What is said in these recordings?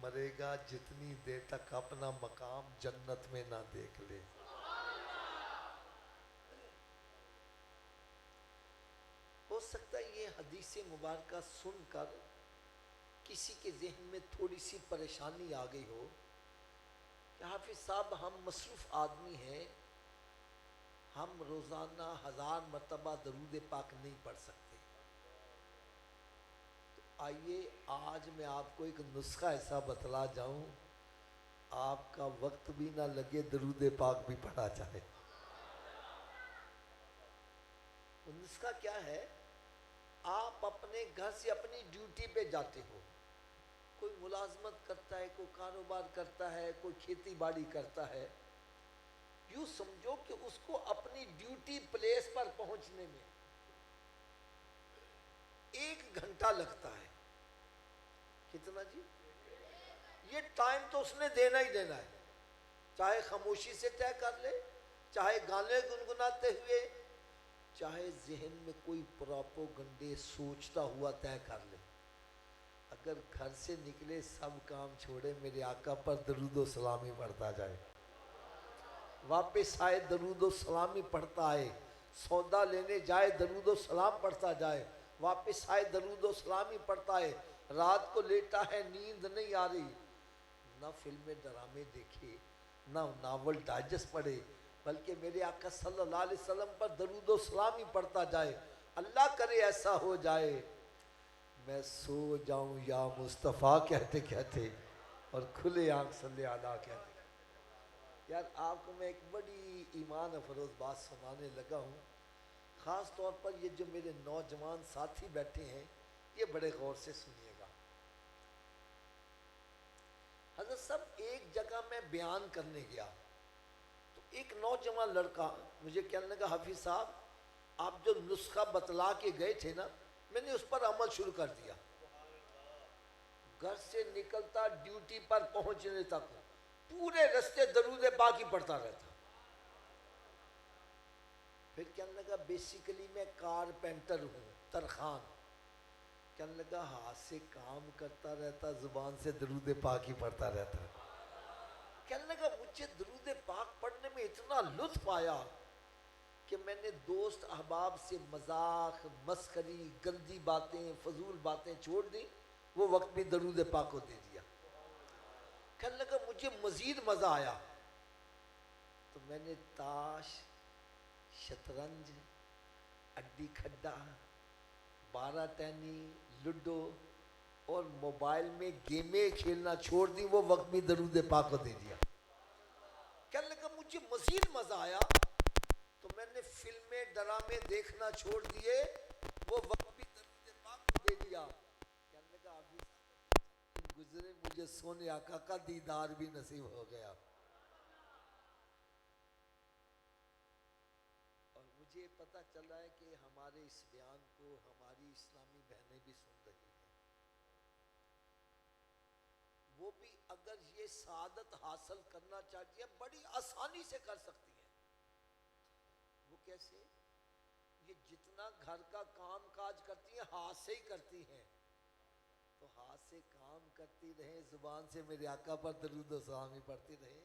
मरेगा जितनी देर तक अपना मकाम जन्नत में ना देख ले। हो सकता है ये हदीस मुबारक सुनकर किसी के जहन में थोड़ी सी परेशानी आ गई हो कि हाफिज साहब हम मसरूफ़ आदमी हैं, हम रोज़ाना 1000 मरतबा दरूद पाक नहीं पढ़ सकते। तो आइए आज मैं आपको एक नुस्खा ऐसा बतला जाऊं, आपका वक्त भी ना लगे, दरूद पाक भी पढ़ा जाए। वो नुस्खा क्या है? आप अपने घर से अपनी ड्यूटी पे जाते हो, कोई मुलाजमत करता है, कोई कारोबार करता है, कोई खेती बाड़ी करता है। यूँ समझो कि उसको अपनी ड्यूटी प्लेस पर पहुंचने में 1 घंटा लगता है। कितना जी? ये टाइम तो उसने देना ही देना है, चाहे खामोशी से तय कर ले, चाहे गाने गुनगुनाते हुए, चाहे जहन में कोई प्रोपोगंडे सोचता हुआ तय कर ले। अगर घर से निकले सब काम छोड़े, मेरे आका पर दरूद व सलामी पढ़ता जाए, वापस आए दरूद व सलामी पढ़ता आए, सौदा लेने जाए दरूद व सलाम पढ़ता जाए, वापस आए दरूद व सलामी पढ़ता आए। रात को लेटा है, नींद नहीं आ रही, ना फिल्में ड्रामे देखे, ना नावल डाइजेस्ट पढ़े, बल्कि मेरे आका सल्लल्लाहु अलैहि वसल्लम पर दरूद व सलामी पढ़ता जाए। अल्लाह करे ऐसा हो जाए, मैं सो जाऊं या मुस्तफ़ा कहते कहते और खुले आंख सल्ले अला कहते। यार आपको मैं एक बड़ी ईमान अफरोज़ बात सुनाने लगा हूँ, ख़ास तौर पर ये जो मेरे नौजवान साथी बैठे हैं, ये बड़े गौर से सुनिएगा। हज़रत साहब एक जगह मैं बयान करने गया तो एक नौजवान लड़का मुझे कहने लगा, हाफिज़ साहब आप जो नुस्खा बतला के गए थे ना, मैंने उस पर अमल शुरू कर दिया। घर से निकलता ड्यूटी पर पहुंचने तक पूरे रास्ते दरूद पाक ही पढ़ता रहता। फिर कहने लगा बेसिकली मैं कारपेंटर हूँ, तरखान। कहने लगा हाथ से काम करता रहता, जुबान से दरूद पाक ही पढ़ता रहता। कहने लगा मुझे दरूद पाक पढ़ने में इतना लुत्फ आया कि मैंने दोस्त अहबाब से मजाक, मस्करी, गंदी बातें, फजूल बातें छोड़ दी, वो वक्त भी दरूद पाक को दे दिया। कहने लगा मुझे मज़ीद मज़ा आया तो मैंने ताश, शतरंज, अड्डी खड्डा, 12 टहनी, लूडो और मोबाइल में गेमें खेलना छोड़ दी, वो वक्त भी दरूद पाक को दे दिया। कहने लगा मुझे मज़ीद मज़ा आया तो मैंने फिल्में ड्रामे देखना छोड़ दिए, वो वक्त भी दरूद पाक को दे दिया। कहने लगा अभी गुजरे मुझे सोने आका का दीदार भी नसीब हो गया। और मुझे पता चल रहा है कि हमारे इस बयान को हमारी इस्लामी बहनें भी सुन रही हैं, वो भी अगर ये सादत हासिल करना चाहती है बड़ी आसानी से कर सकती हैं। वो कैसे? ये जितना घर का काम काज करती हैं हाथ से ही करती हैं, तो हाथ से काम करती रहे, जुबान से मेरे आका पर दरूद व सलामी पढ़ती रहे।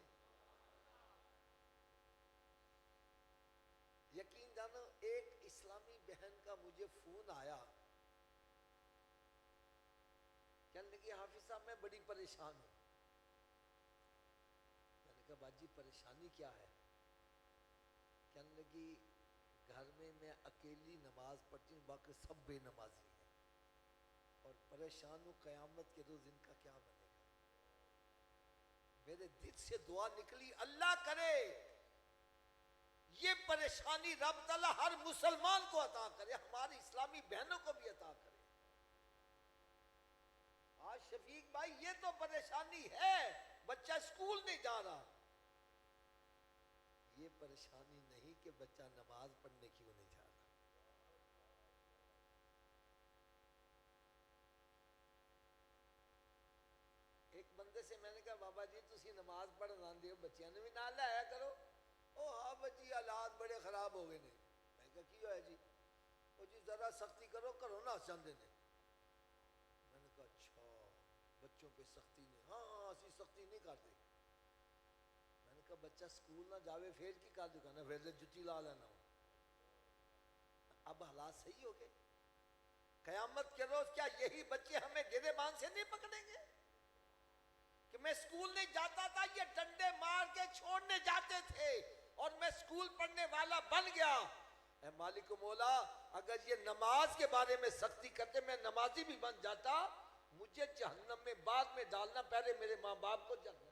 यकीन जानो एक इस्लामी बहन का मुझे फोन आया, कहने लगी हाफिज साहब मैं बड़ी परेशान हूँ। मैंने कहा बाजी परेशानी क्या है? कहने लगी घर में मैं अकेली नमाज पढ़ती हूँ, बाकी सब बेनमाजी हैं और परेशान हूँ, क़यामत के रोज़ इनका क्या बनेगा। मेरे दिल से दुआ निकली, अल्लाह करे ये परेशानी रब तआला हर मुसलमान को अता करे, हमारी इस्लामी बहनों को भी अता करे। आज शफीक भाई ये तो परेशानी है, बच्चा स्कूल नहीं जा रहा, ये परेशानी नहीं कि बच्चा नमाज पढ़ने क्यों नहीं जा रहा। एक बंदे से मैंने कहा बाबा जी तुसी नमाज पढ़ आंदे हो, बच्चियां ने भी नाल लाया करो। ओ हाँ बच्ची हालात बड़े खराब हो गए ने। मैं कहा की होया जी? ओ जी जरा सख्ती करो, घरों ना जाते ने। मैंने कहा अच्छा बच्चों पे सख्ती नहीं, हाँ असि सख्ती नहीं करते। मैंने कहा बच्चा स्कूल ना जावे फिर की कर दुकान फिर तो जुत्ती ला लेना। अब हालात सही हो गए। कयामत के रोज क्या यही बच्चे हमें गिरेबान से नहीं पकड़ेंगे कि मैं स्कूल नहीं जाता था, ये डंडे मार के छोड़ने जाते थे और मैं स्कूल पढ़ने वाला बन गया। ऐ मालिक मौला, अगर ये नमाज के बारे में सख्ती करते मैं नमाजी भी बन जाता, मुझे जहन्नम में बाद में डालना, पहले मेरे माँ बाप को जहन्नम में।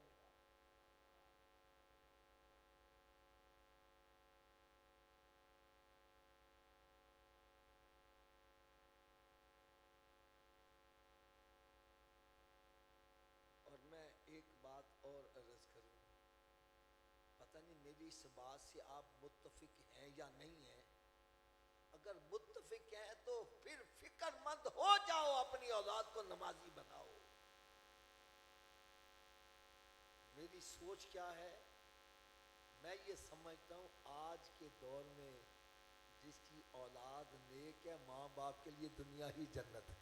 और मैं एक बात और अर्ज करूं, पता नहीं मेरी इस बात से आप मुत्तफिक हैं या नहीं हैं। अगर मुत्तफिक हैं तो फिर फिक्रमंद हो जाओ, अपनी औलाद को नमाजी बनाओ। मेरी सोच क्या है, मैं ये समझता हूँ आज के दौर में जिसकी औलाद नेक है, माँ बाप के लिए दुनिया ही जन्नत है।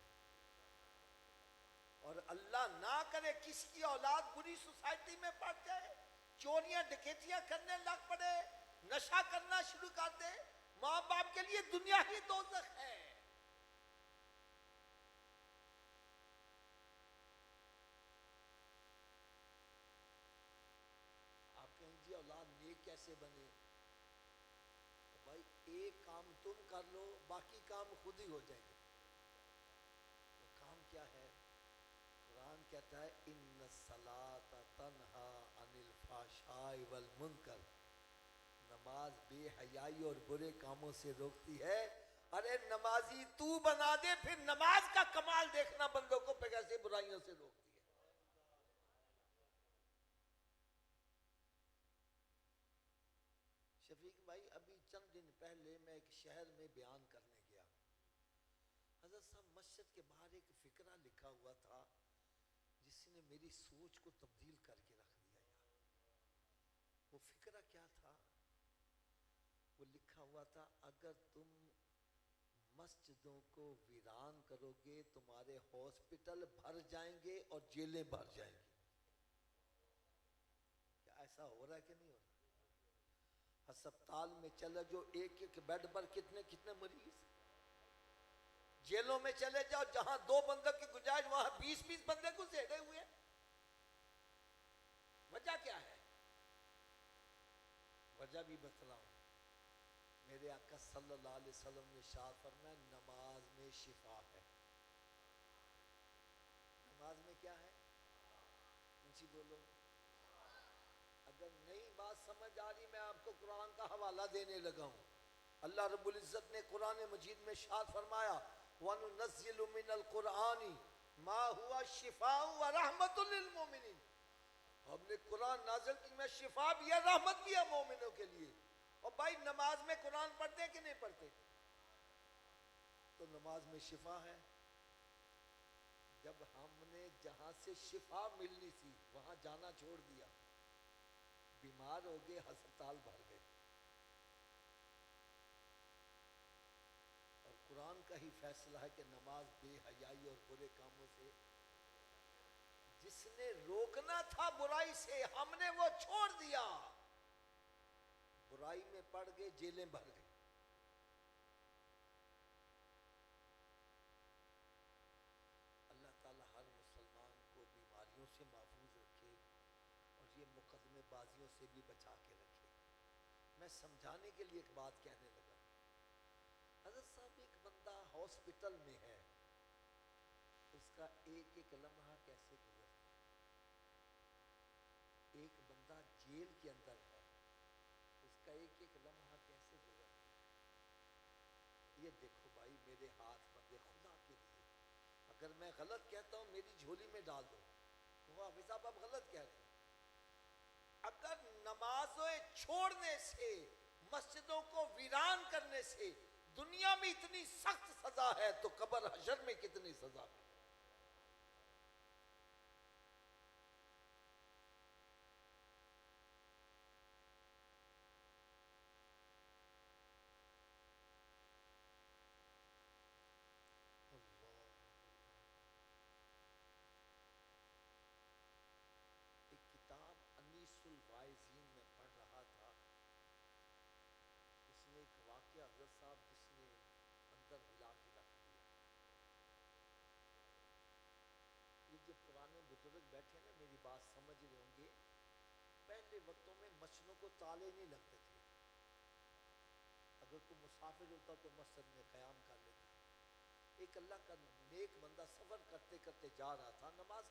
और अल्लाह ना करे किसकी औलाद बुरी सोसाइटी में पड़ जाए, चोरियां डकैतियां करने लग पड़े, नशा करना शुरू कर दे, माँ बाप के लिए दुनिया ही दोज़ख है। आप कहें जी औलाद नेक कैसे बने, तो भाई एक काम तुम कर लो, बाकी काम खुद ही हो जाएंगे। तो काम क्या है? कुरान कहता है इन्न सलात तन्हा अनिल फाशाई वल मुनकर, नमाज बेहयाई और बुरे कामों से रोकती है। अरे नमाजी तू बना दे, फिर नमाज का कमाल देखना बंदों को कैसे बुराइयों से रोकती है। शफीक भाई, अभी चंद दिन पहले मैं एक शहर में बयान करने गया। हजरत साहब मस्जिद के बाहर एक फिकरा लिखा हुआ था जिसने मेरी सोच को तब्दील करके रख दिया यार। वो फिकरा क्या था? वो लिखा हुआ था, अगर तुम मस्जिदों को वीरान करोगे तुम्हारे हॉस्पिटल भर जाएंगे और जेलें भर जाएंगी। क्या ऐसा हो रहा है कि नहीं हो रहा? अस्पताल में चले जो एक एक बेड पर कितने कितने मरीज, जेलों में चले जाओ जहां 2 बंदों की गुंजाइश वहां 20-20 बंदे घुसेड़े हुए हैं। वजह क्या है? वजह भी बतलाऊं। मेरे आका सल्लल्लाहु अलैहि वसल्लम ने इरशाद फरमाया, नमाज में शिफा है। नमाज में क्या है? ऊंची बोलो। अगर नई बात समझ आ रही, मैं आपको कुरान का हवाला देने लगा हूं। अल्लाह रब्बुल इज्जत ने कुरान मजीद में इरशाद फरमाया, वनुनज़्ज़िलु मिनल कुरआनी मा हुआ शिफाउ व रहमतुल लिल मोमिनीन। हमने कुरान नाज़िल की में शिफा भी है, रहमत भी है मोमिनों के लिए। और भाई नमाज में कुरान पढ़ते हैं कि नहीं पढ़ते? तो नमाज में शिफा है। जब हमने जहां से शिफा मिलनी थी वहां जाना छोड़ दिया, बीमार हो गए, अस्पताल भर गए। और कुरान का ही फैसला है कि नमाज बेहयाई और बुरे कामों से, जिसने रोकना था बुराई से, हमने वो छोड़ दिया, बुराई में पड़ गए, जेलें भर गई। अल्लाह ताला हर मुसलमान को बीमारियों से महफूज रखे और ये मुकदमेबाजियों से भी बचा के रखे। मैं समझाने के लिए एक बात कहने लगा। हज़रत साहब, एक बंदा हॉस्पिटल में है, उसका एक एक लम्हा कैसे गुजरता है। एक बंदा जेल के अंदर है, उसका एक एक लम्हा कैसे गुजरता है। ये देखो भाई, मेरे हाथ बंदे खुदा के लिए, अगर मैं गलत कहता हूँ मेरी झोली में डाल दो। तो हाफिज साहब आप गलत कह रहे हैं। अगर नमाज़ें छोड़ने से, मस्जिदों को वीरान करने से दुनिया में इतनी सख्त सजा है, तो कब्र हशर में कितनी सजा है। बैठे ना मेरी बात समझ रहे होंगे, पहले वक्तों में मस्जिदों को ताले नहीं लगते थे। अगर कोई मुसाफिर होता तो मस्जिद में क़याम कर लेता। एक अल्लाह का नेक बंदा सफ़र करते करते जा रहा था, नमाज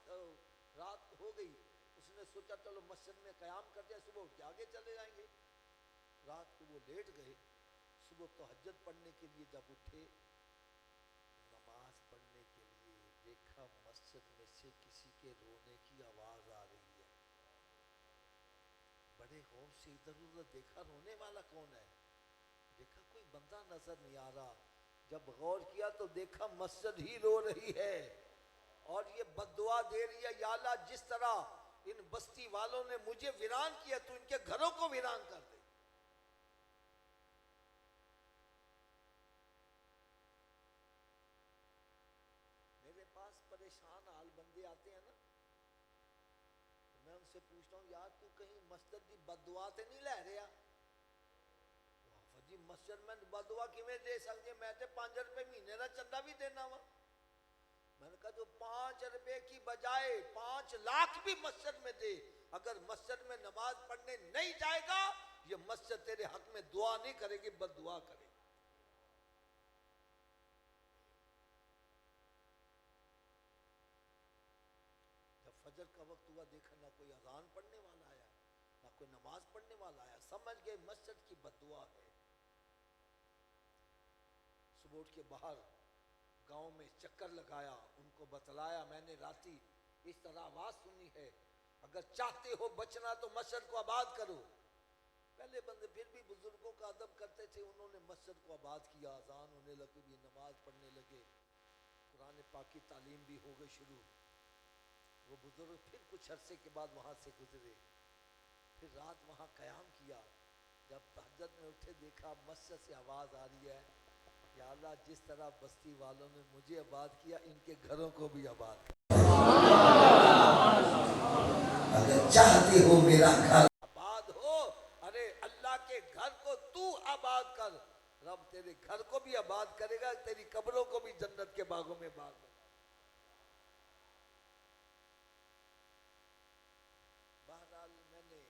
रात हो गई, उसने सोचा चलो मस्जिद में क़याम कर दिया, सुबह उठ के आगे चले जाएंगे। रात को वो लेट गए, सुबह तहज्जुद पढ़ने के लिए जब उठे, नमाज पढ़ने के लिए देखा मस्जिद में से किसी के रोने की आवाज़ आ रही है। बड़े गौर से इधर उधर देखा, रोने वाला कौन है? देखा कोई बंदा नजर नहीं आ रहा। जब गौर किया तो देखा मस्जिद ही रो रही है और ये बद्दुआ दे रही है, या अल्लाह जिस तरह इन बस्ती वालों ने मुझे वीरान किया तो इनके घरों को वीरान कर दे। मेरे पास परेशान हाल बंदे आते हैं ना, तो मैं उनसे पूछता हूँ यार तू कहीं मस्जिद की बद्दुआ तो नहीं लै रहा? जी मस्जिद में बदुआ किवें दे सकते, मैं तो 5 रुपए महीने का चंदा भी देना वा। मैंने कहा जो 5 रुपए की बजाय 5 लाख भी मस्जिद में दे, अगर मस्जिद में नमाज पढ़ने नहीं जाएगा ये मस्जिद तेरे हक में दुआ नहीं करेगी, बददुआ करेगी। जब फजर का वक्त हुआ देखा ना कोई अजान पढ़ने वाला आया ना कोई नमाज पढ़ने वाला आया, समझ गए मस्जिद की बददुआ है। सुबह उठ के बाहर गांव में चक्कर लगाया, उनको बतलाया मैंने राती इस तरह आवाज सुनी है, अगर चाहते हो बचना तो मस्जिद को आबाद करो। पहले बंदे फिर भी बुजुर्गों का अदब करते थे, उन्होंने मस्जिद को आबाद किया, अजान होने लगी, भी नमाज पढ़ने लगे, कुरान पाक की तालीम भी हो गई शुरू। वो बुजुर्ग फिर कुछ अरसे के बाद वहां से गुजरे, फिर रात वहां कयाम किया। जब तहज्जुद में उठे देखा मस्जिद से आवाज आ रही है, या अल्लाह जिस तरह बस्ती वालों ने मुझे आबाद किया इनके घरों को भी आबाद कर। अगर चाहते हो मेरा घर आबाद हो, अरे अल्लाह के घर को तू आबाद कर, रब तेरे घर को भी आबाद करेगा, तेरी कब्रों को भी जन्नत के बागों में बाग में। बहरहाल मैंने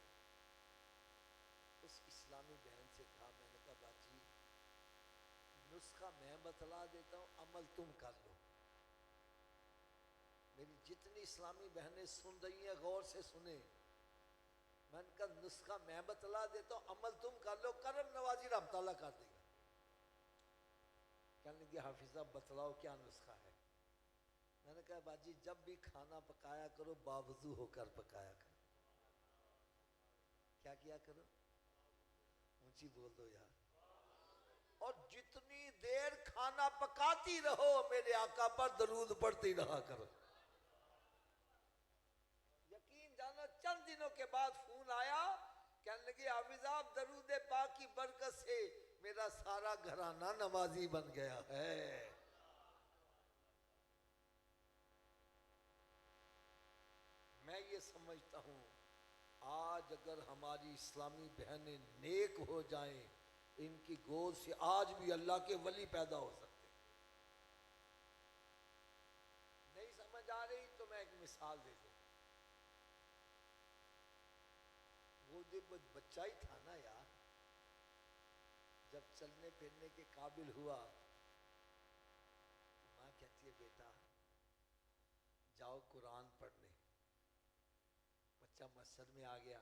उस इस्लामी बहन से कहा, मैंने कहा बाजी नुस्खा मैं बतला देता हूँ, अमल तुम कर लो। मेरी जितनी इस्लामी बहनें सुन रही हैं गौर से सुने, मैंने कहा नुस्खा मैं बतला देता हूँ, अमल तुम कर लो, करम नवाजी रब तआला कर देगा। कहने लगी हाफिजा बतलाओ क्या नुस्खा है? मैंने कहा बाजी जब भी खाना पकाया करो बावजू होकर पकाया करो। क्या किया करो? ऊंची बोल दो यार। और जितनी देर खाना पकाती रहो मेरे आका पर दरूद पढ़ती रहा करो। यकीन जानो चंद दिनों के बाद फोन आया, कहने लगे हाफिज आप दरूद पाक की बरकत से मेरा सारा घराना नमाजी बन गया है। मैं ये समझता हूं आज अगर हमारी इस्लामी बहनें नेक हो जाएं, इनकी गोद से आज भी अल्लाह के वली पैदा हो सकते। नहीं समझ आ रही तो मैं एक मिसाल दे दूं। वो जब बच्चा ही था ना यार, जब चलने फिरने के काबिल हुआ तो माँ कहती है बेटा जाओ कुरान पढ़ने। बच्चा मस्जिद में आ गया,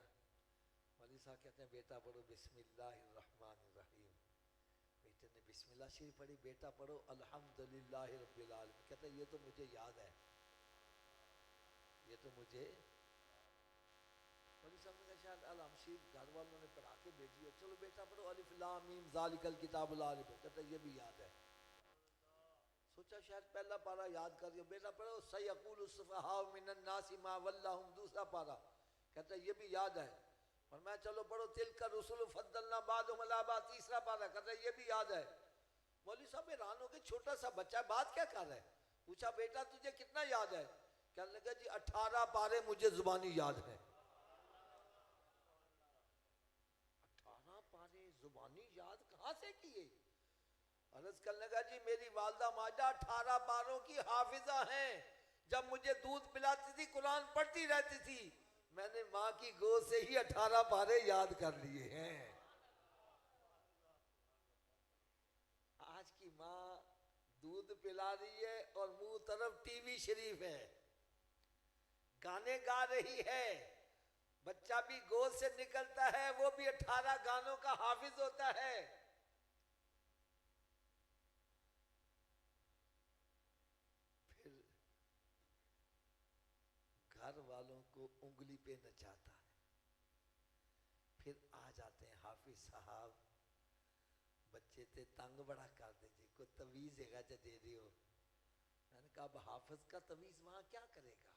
मौलवी साहब कहते हैं बेटा पढ़ो बिस्मिल्लाहिर्रहमानिर्रहीम। बेटे ने बिस्मिल्लाह शरीफ पढ़ी, बेटा पढ़ो अल्हम्दुलिल्लाहि रब्बिल आलमीन। कहते हैं ये तो मुझे याद है, ये तो मुझे। मौलवी साहब ने कहा शायद अल शरीफ घर वालों ने पढ़ा के भेजी है, चलो बेटा पढ़ो अलिफ लाम मीम ज़ालिकल किताबुल ला रैब। कहते हैं ये भी याद है। सोचा शायद पहला पारा याद कर दिया, बेटा पढ़ो सयकुलु सुफहाउ मिनन नासि मा वल्लाहुम। दूसरा पारा कहते हैं ये भी याद है। और मैं चलो पढ़ो तिलका रुसुल फद्दलना बादहुम अला बाद। तीसरा पारा कहते हैं ये भी याद है। मौलवी साहब हैरान हो गए, छोटा सा बच्चा बात क्या कर रहा है? पूछा बेटा तुझे कितना याद है? कहने लगा जी 18 पारे मुझे जुबानी याद है। 18 पारे जुबानी याद कहां से किए? अर्ज करने लगा जी मेरी वालदा माजा 18 पारों की हाफिजा हैं, जब मुझे दूध पिलाती थी, कुरान पढ़ती रहती थी, मैंने माँ की गोद से ही 18 पारे याद कर लिए हैं। आज की माँ दूध पिला रही है और मुंह तरफ टीवी शरीफ है, गाने गा रही है, बच्चा भी गोद से निकलता है, वो भी 18 गानों का हाफिज होता है। फिर घर वालों को उंगली पे नचाता है। फिर आ जाते हैं हाफिज साहब, बच्चे ते तंग बड़ा कर दीजिए, कोई तवीज है जो दे दियो। मैंने कहा अब हाफिज का तवीज वहां क्या करेगा?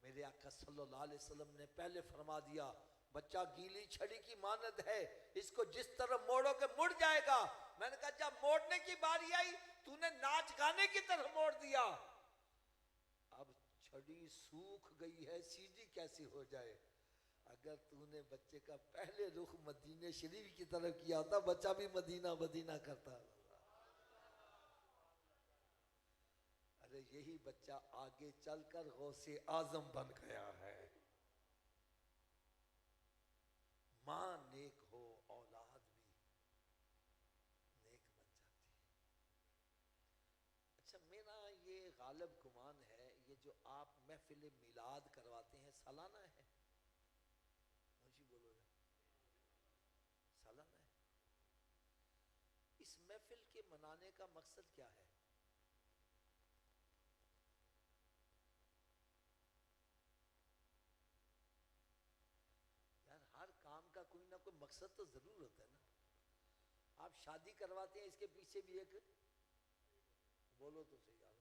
मेरे आका सल्लल्लाहु अलैहि वसल्लम ने पहले फरमा दिया, बच्चा गीली छड़ी की मानद है, इसको जिस तरह मोड़ोगे मुड़ जाएगा। मैंने कहा जब मोड़ने की बारी आई, तूने नाच गाने की तरह मोड़ दिया। अब छड़ी सूख गई है, सीधी कैसे हो जाए? अगर तूने बच्चे का पहले रुख मदीने शरीफ की तरफ किया था, बच्चा भी मदीना मदीना करता। अरे यही बच्चा आगे चलकर गौसे आजम बन गया है। मां नेक हो, औलाद भी नेक बन जाती है। अच्छा, मेरा ये गालिब गुमान है, ये जो आप महफिल मिलाद करवाते हैं, सालाना है? मुझे बोलो ना, सालाना है। इस महफिल के मनाने का मकसद क्या है? यार हर काम का कोई ना कोई मकसद तो जरूर होता है ना। आप शादी करवाते हैं, इसके पीछे भी एक, बोलो तो सही यार,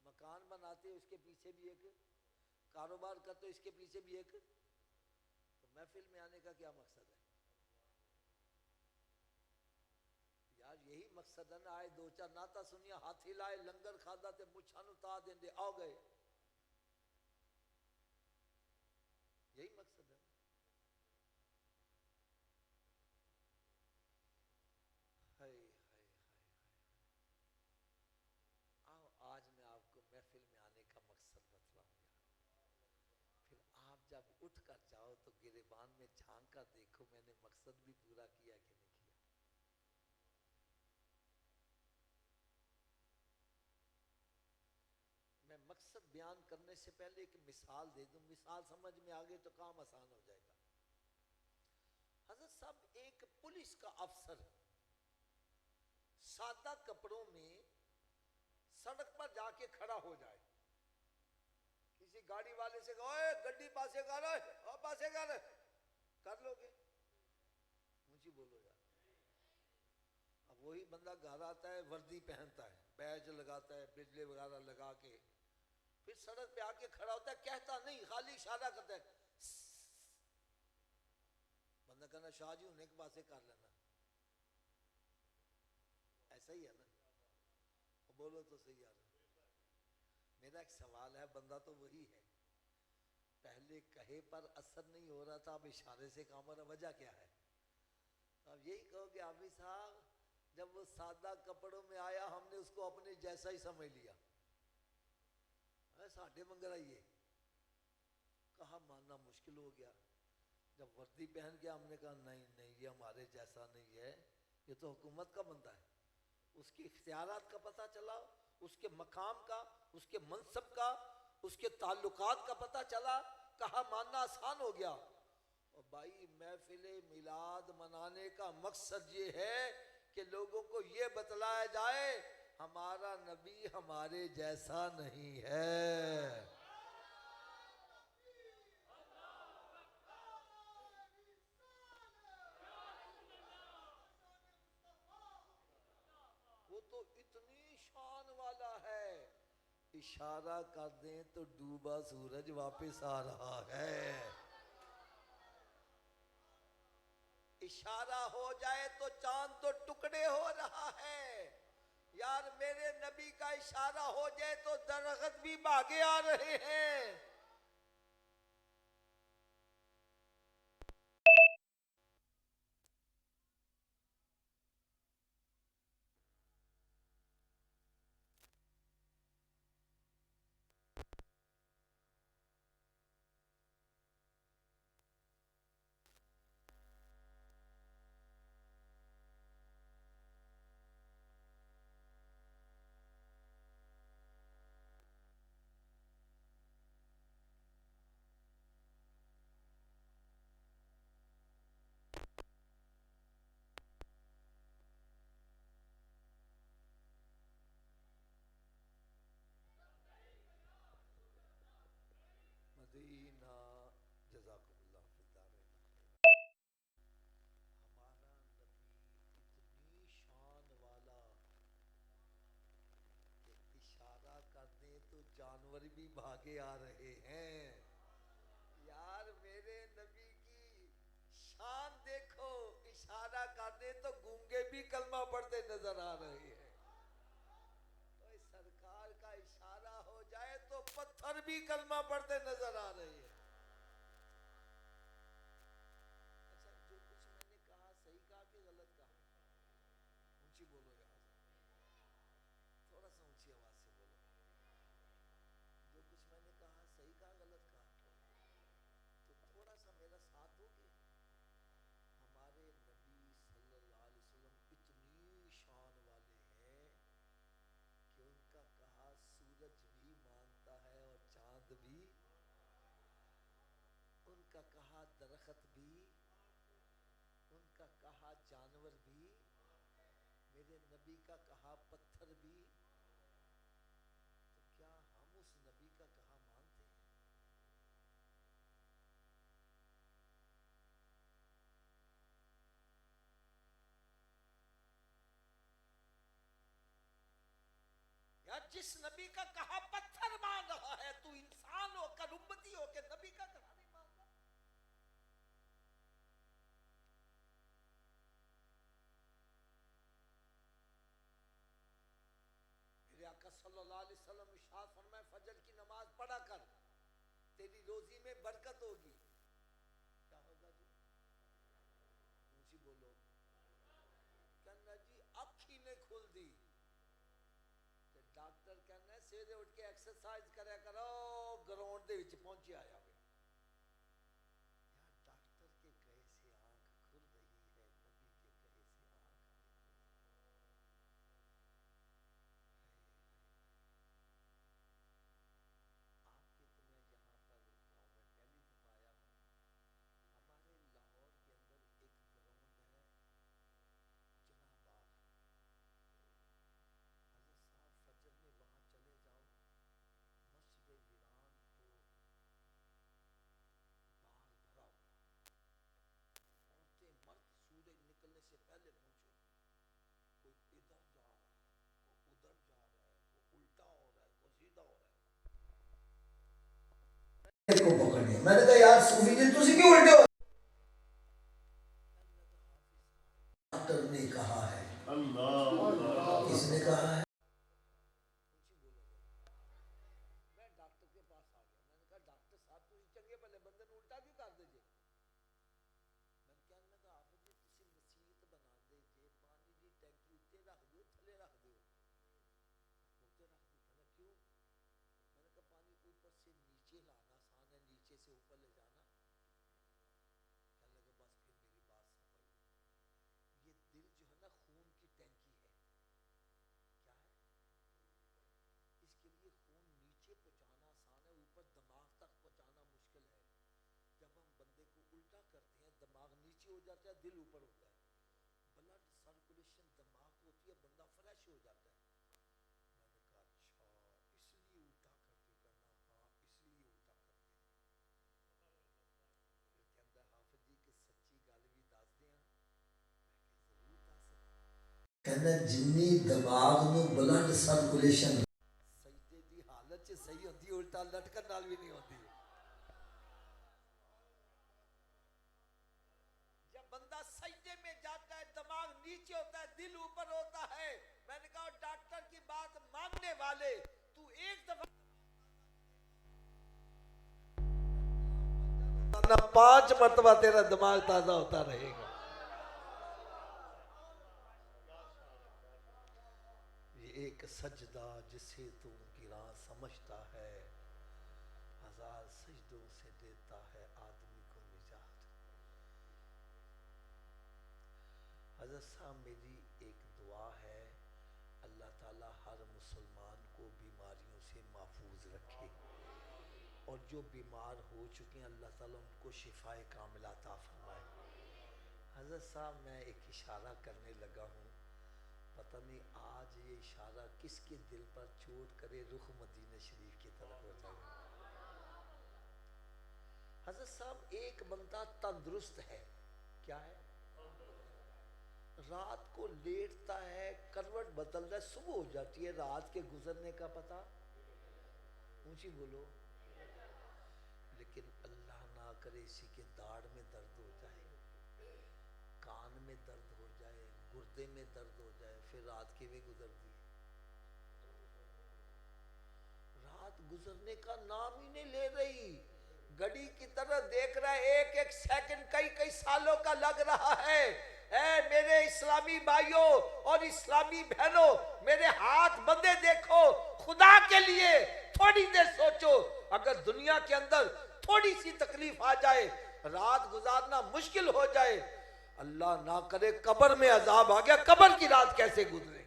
मकान बनाते हैं उसके पीछे भी एक, कारोबार करते हो इसके पीछे भी एक, तो महफिल में आने का क्या मकसद है? यार यही मकसद है ना। आए दो चार नाता सुनिया, हाथी लाए लंगर खादा ते मुछानु ता देंदे आ गए, यही मकसद है। हाय हाय हाय। आओ आज मैं आपको महफिल में आने का मकसद बतलाऊंगा। फिर आप जब उठ कर जाओ तो गिरेबान में झांक कर देखो मैंने मकसद भी पूरा किया कि नहीं किया। मैं मकसद बयान करने से पहले एक मिसाल दे दूं, मिसाल समझ में आ गई तो काम आसान हो जाएगा। हजरत साहब एक पुलिस का अफसर सादा कपड़ों में सड़क पर जाके खड़ा हो जाए, किसी गाड़ी वाले से कहो गड्डी पासे कर, पासे कर लोगे? मुझे बोलो यार। अब वही बंदा घर आता है, वर्दी पहनता है, बैज लगाता है, बिजली वगैरह लगा के, फिर सड़क पे आके खड़ा होता है, कहता नहीं खाली इशारा करता है। बंदा कहना शाह जी उन्हें के पासे कर लेना, ऐसा ही है ना? बोलो तो सही यार। मेरा एक सवाल है, बंदा तो वही है, पहले कहे पर असर नहीं हो रहा था, अब इशारे से काम हो रहा, वजह क्या है? तो अब यही कहोगे हाफिज साहब जब वो सादा कपड़ों में आया हमने उसको अपने जैसा ही समझ लिया, साढ़े मंगल आइए, कहा मानना मुश्किल हो गया। जब वर्दी पहन के हमने कहा नहीं नहीं ये हमारे जैसा नहीं है, ये तो हुकूमत का बंदा है, उसके इख्तियारात का पता चला, उसके मकाम का, उसके मनसब का, उसके ताल्लुकात का पता चला, कहा मानना आसान हो गया। और भाई महफिल मिलाद मनाने का मकसद ये है कि लोगों को ये बतलाया जाए हमारा नबी हमारे जैसा नहीं है। वो तो इतनी शान वाला है, इशारा कर दें तो डूबा सूरज वापस आ रहा है, इशारा हो जाए तो चांद तो टुकड़े हो रहा है। यार मेरे नबी का इशारा हो जाए तो दरख्त भी भागे आ रहे हैं। भागे आ रहे हैं। यार मेरे नबी की शान देखो, इशारा करने तो गूंगे भी कलमा पढ़ते नजर आ रहे हैं। तो सरकार का इशारा हो जाए तो पत्थर भी कलमा पढ़ते नजर आ रहे हैं। अच्छा, जो कुछ मैंने कहा सही कहा कि गलत कहा? ऊंची बोलो यार, थोड़ा सा ऊंची आवाज से बोलो। जो कुछ मैंने कहा सही कहा गलत कहा? तो थोड़ा सा मेरा साथ दोगे? हमारे नबी सल्लल्लाहु अलैहि वसल्लम इतनी शान वाले हैं कि उनका कहा सूरज भी मानता है और चांद भी, उनका कहा दरख्त भी, उनका कहा जानवर भी, मेरे नबी का कहा पत्थर भी। तो क्या हम उस नबी का कहा मानते हैं? यार जिस नबी का कहा पत्थर मान रहा है, तू इंसान होकर उम्मती होकर नबी का कहा नहीं मानता? मेरे आका सल्लल्लाहु अलैहि वसल्लम इरशाद फरमाए, फजर की नमाज पढ़ा कर, तेरी रोजी में बरकत होगी। क्या होगा जी? ऊंची बोलो। कहना जी अख ही ने खुल दी। तो डॉक्टर कहना सवेरे उठ के एक्सरसाइज करा करो, ग्राउंड दे विच पहुंचे आया वे। यार डॉक्टर के कहे से आंख खुल रही है, नबी के कहे से आंख नहीं खुल रही। आपके तो मैं यहाँ पर गाँव में पहली दफा आया हूँ। हमारे लाहौर के अंदर एक ग्राउंड है, जनाबाग। हजरत साहब फजर में वहाँ चले जाओ, मस्जिद वीरान को बाग भरा हुआ, औरतें मर्द सूरज निकलने से पहले पहुंचो। कोई इधर जा रहा है, कोई उधर जा रहा है, कोई उल्टा हो रहा है, कोई सीधा हो रहा है। को पकड़िए, मैंने कहा यार सूफी जी तुसी क्यों उल्टे हो? डॉक्टर ने कहा है। अल्लाह, किसने कहा है? मैं डॉक्टर के पास आ गया, मैंने कहा डॉक्टर साहब तुसी चंगे भले बंदे ने उल्टा क्यों कर दीजिए? मैं कहने लगा आप जी तुसी मसीत बना दे जे, पानी दी टैंकी उत्ते रख दियो, थले रख दियो। उत्ते रख दी। कहना क्यों? मैंने कहा पानी ऊपर से नीचे लाना आसान है, नीचे से ऊपर ले जाना। कहने लगे बस फिर मेरी बात समझ लो, ये दिल जो है ना खून की टैंकी है। क्या है? इसके लिए खून नीचे पहुंचाना आसान है, ऊपर दिमाग तक पहुंचाना मुश्किल है। जब हम बंदे को उल्टा करते हैं, दिमाग नीचे हो जाता है, दिल ऊपर होता है। ब्लड सर्कुलेशन दिमाग को होती है, बंदा फ्रेश हो जाता है। मैंने कहा अच्छा इसलिए उल्टा करते? करना हाँ इसलिए उल्टा करते। फिर कहता है हाफिज जी की सच्ची गल भी दस दें? मैं जरूर दस। कहना जिन्नी दिमाग नू ब्लड सर्कुलेशन सजदे दी हालत च सही होती, उल्टा लटकन नाल भी नहीं होती। जब बंदा सजदे में जाता है, दिमाग नीचे होता है, दिल ऊपर होता है। मैंने कहा डॉक्टर की बात मानने वाले, तू एक दफा ना 5 मरतबा तेरा दिमाग ताजा होता रहेगा। ये एक सजदा जिसे तू गिरा समझता है, हजार सजदों से देता है आदमी को निजात। हज़रत साहब मेरी एक दुआ है, अल्लाह ताला हर मुसलमान को बीमारियों से महफूज रखे, और जो बीमार हो चुके हैं अल्लाह ताला उनको शिफाए कामिला अता फरमाए। हज़रत साहब मैं एक इशारा करने लगा हूँ, पता नहीं आज ये इशारा किसके दिल पर चोट करे, रुख मदीना शरीफ की तरफ हो जाए। हज़रत साहब एक बंदा तंदुरुस्त है, क्या है? रात को लेटता है, करवट बदलता है, सुबह हो जाती है, रात के गुजरने का पता। ऊंची बोलो। लेकिन अल्लाह ना करे इसी के दाढ़ में दर्द हो जाए, कान में दर्द हो जाए, गुर्दे में दर्द हो जाए, फिर रात की भी गुजरती है। रात गुजरने का नाम ही नहीं ले रही, घड़ी की तरह देख रहा है, एक एक सेकंड कई कई सालों का लग रहा है। ऐ मेरे इस्लामी भाइयों और इस्लामी बहनों, मेरे हाथ बंदे देखो, खुदा के लिए थोड़ी देर सोचो, अगर दुनिया के अंदर थोड़ी सी तकलीफ आ जाए, रात गुजारना मुश्किल हो जाए, अल्लाह ना करे कब्र में अजाब आ गया, कब्र की रात कैसे गुजरेगी?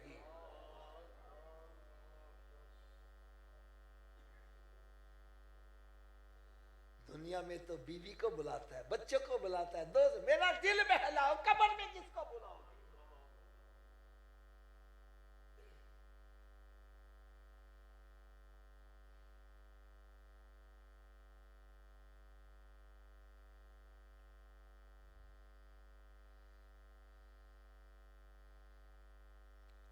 दुनिया में तो बीवी को बुलाता है, बच्चों को बुलाता है, दोस्त मेरा दिल बहलाओ, कब्र में किसको बुलाओ?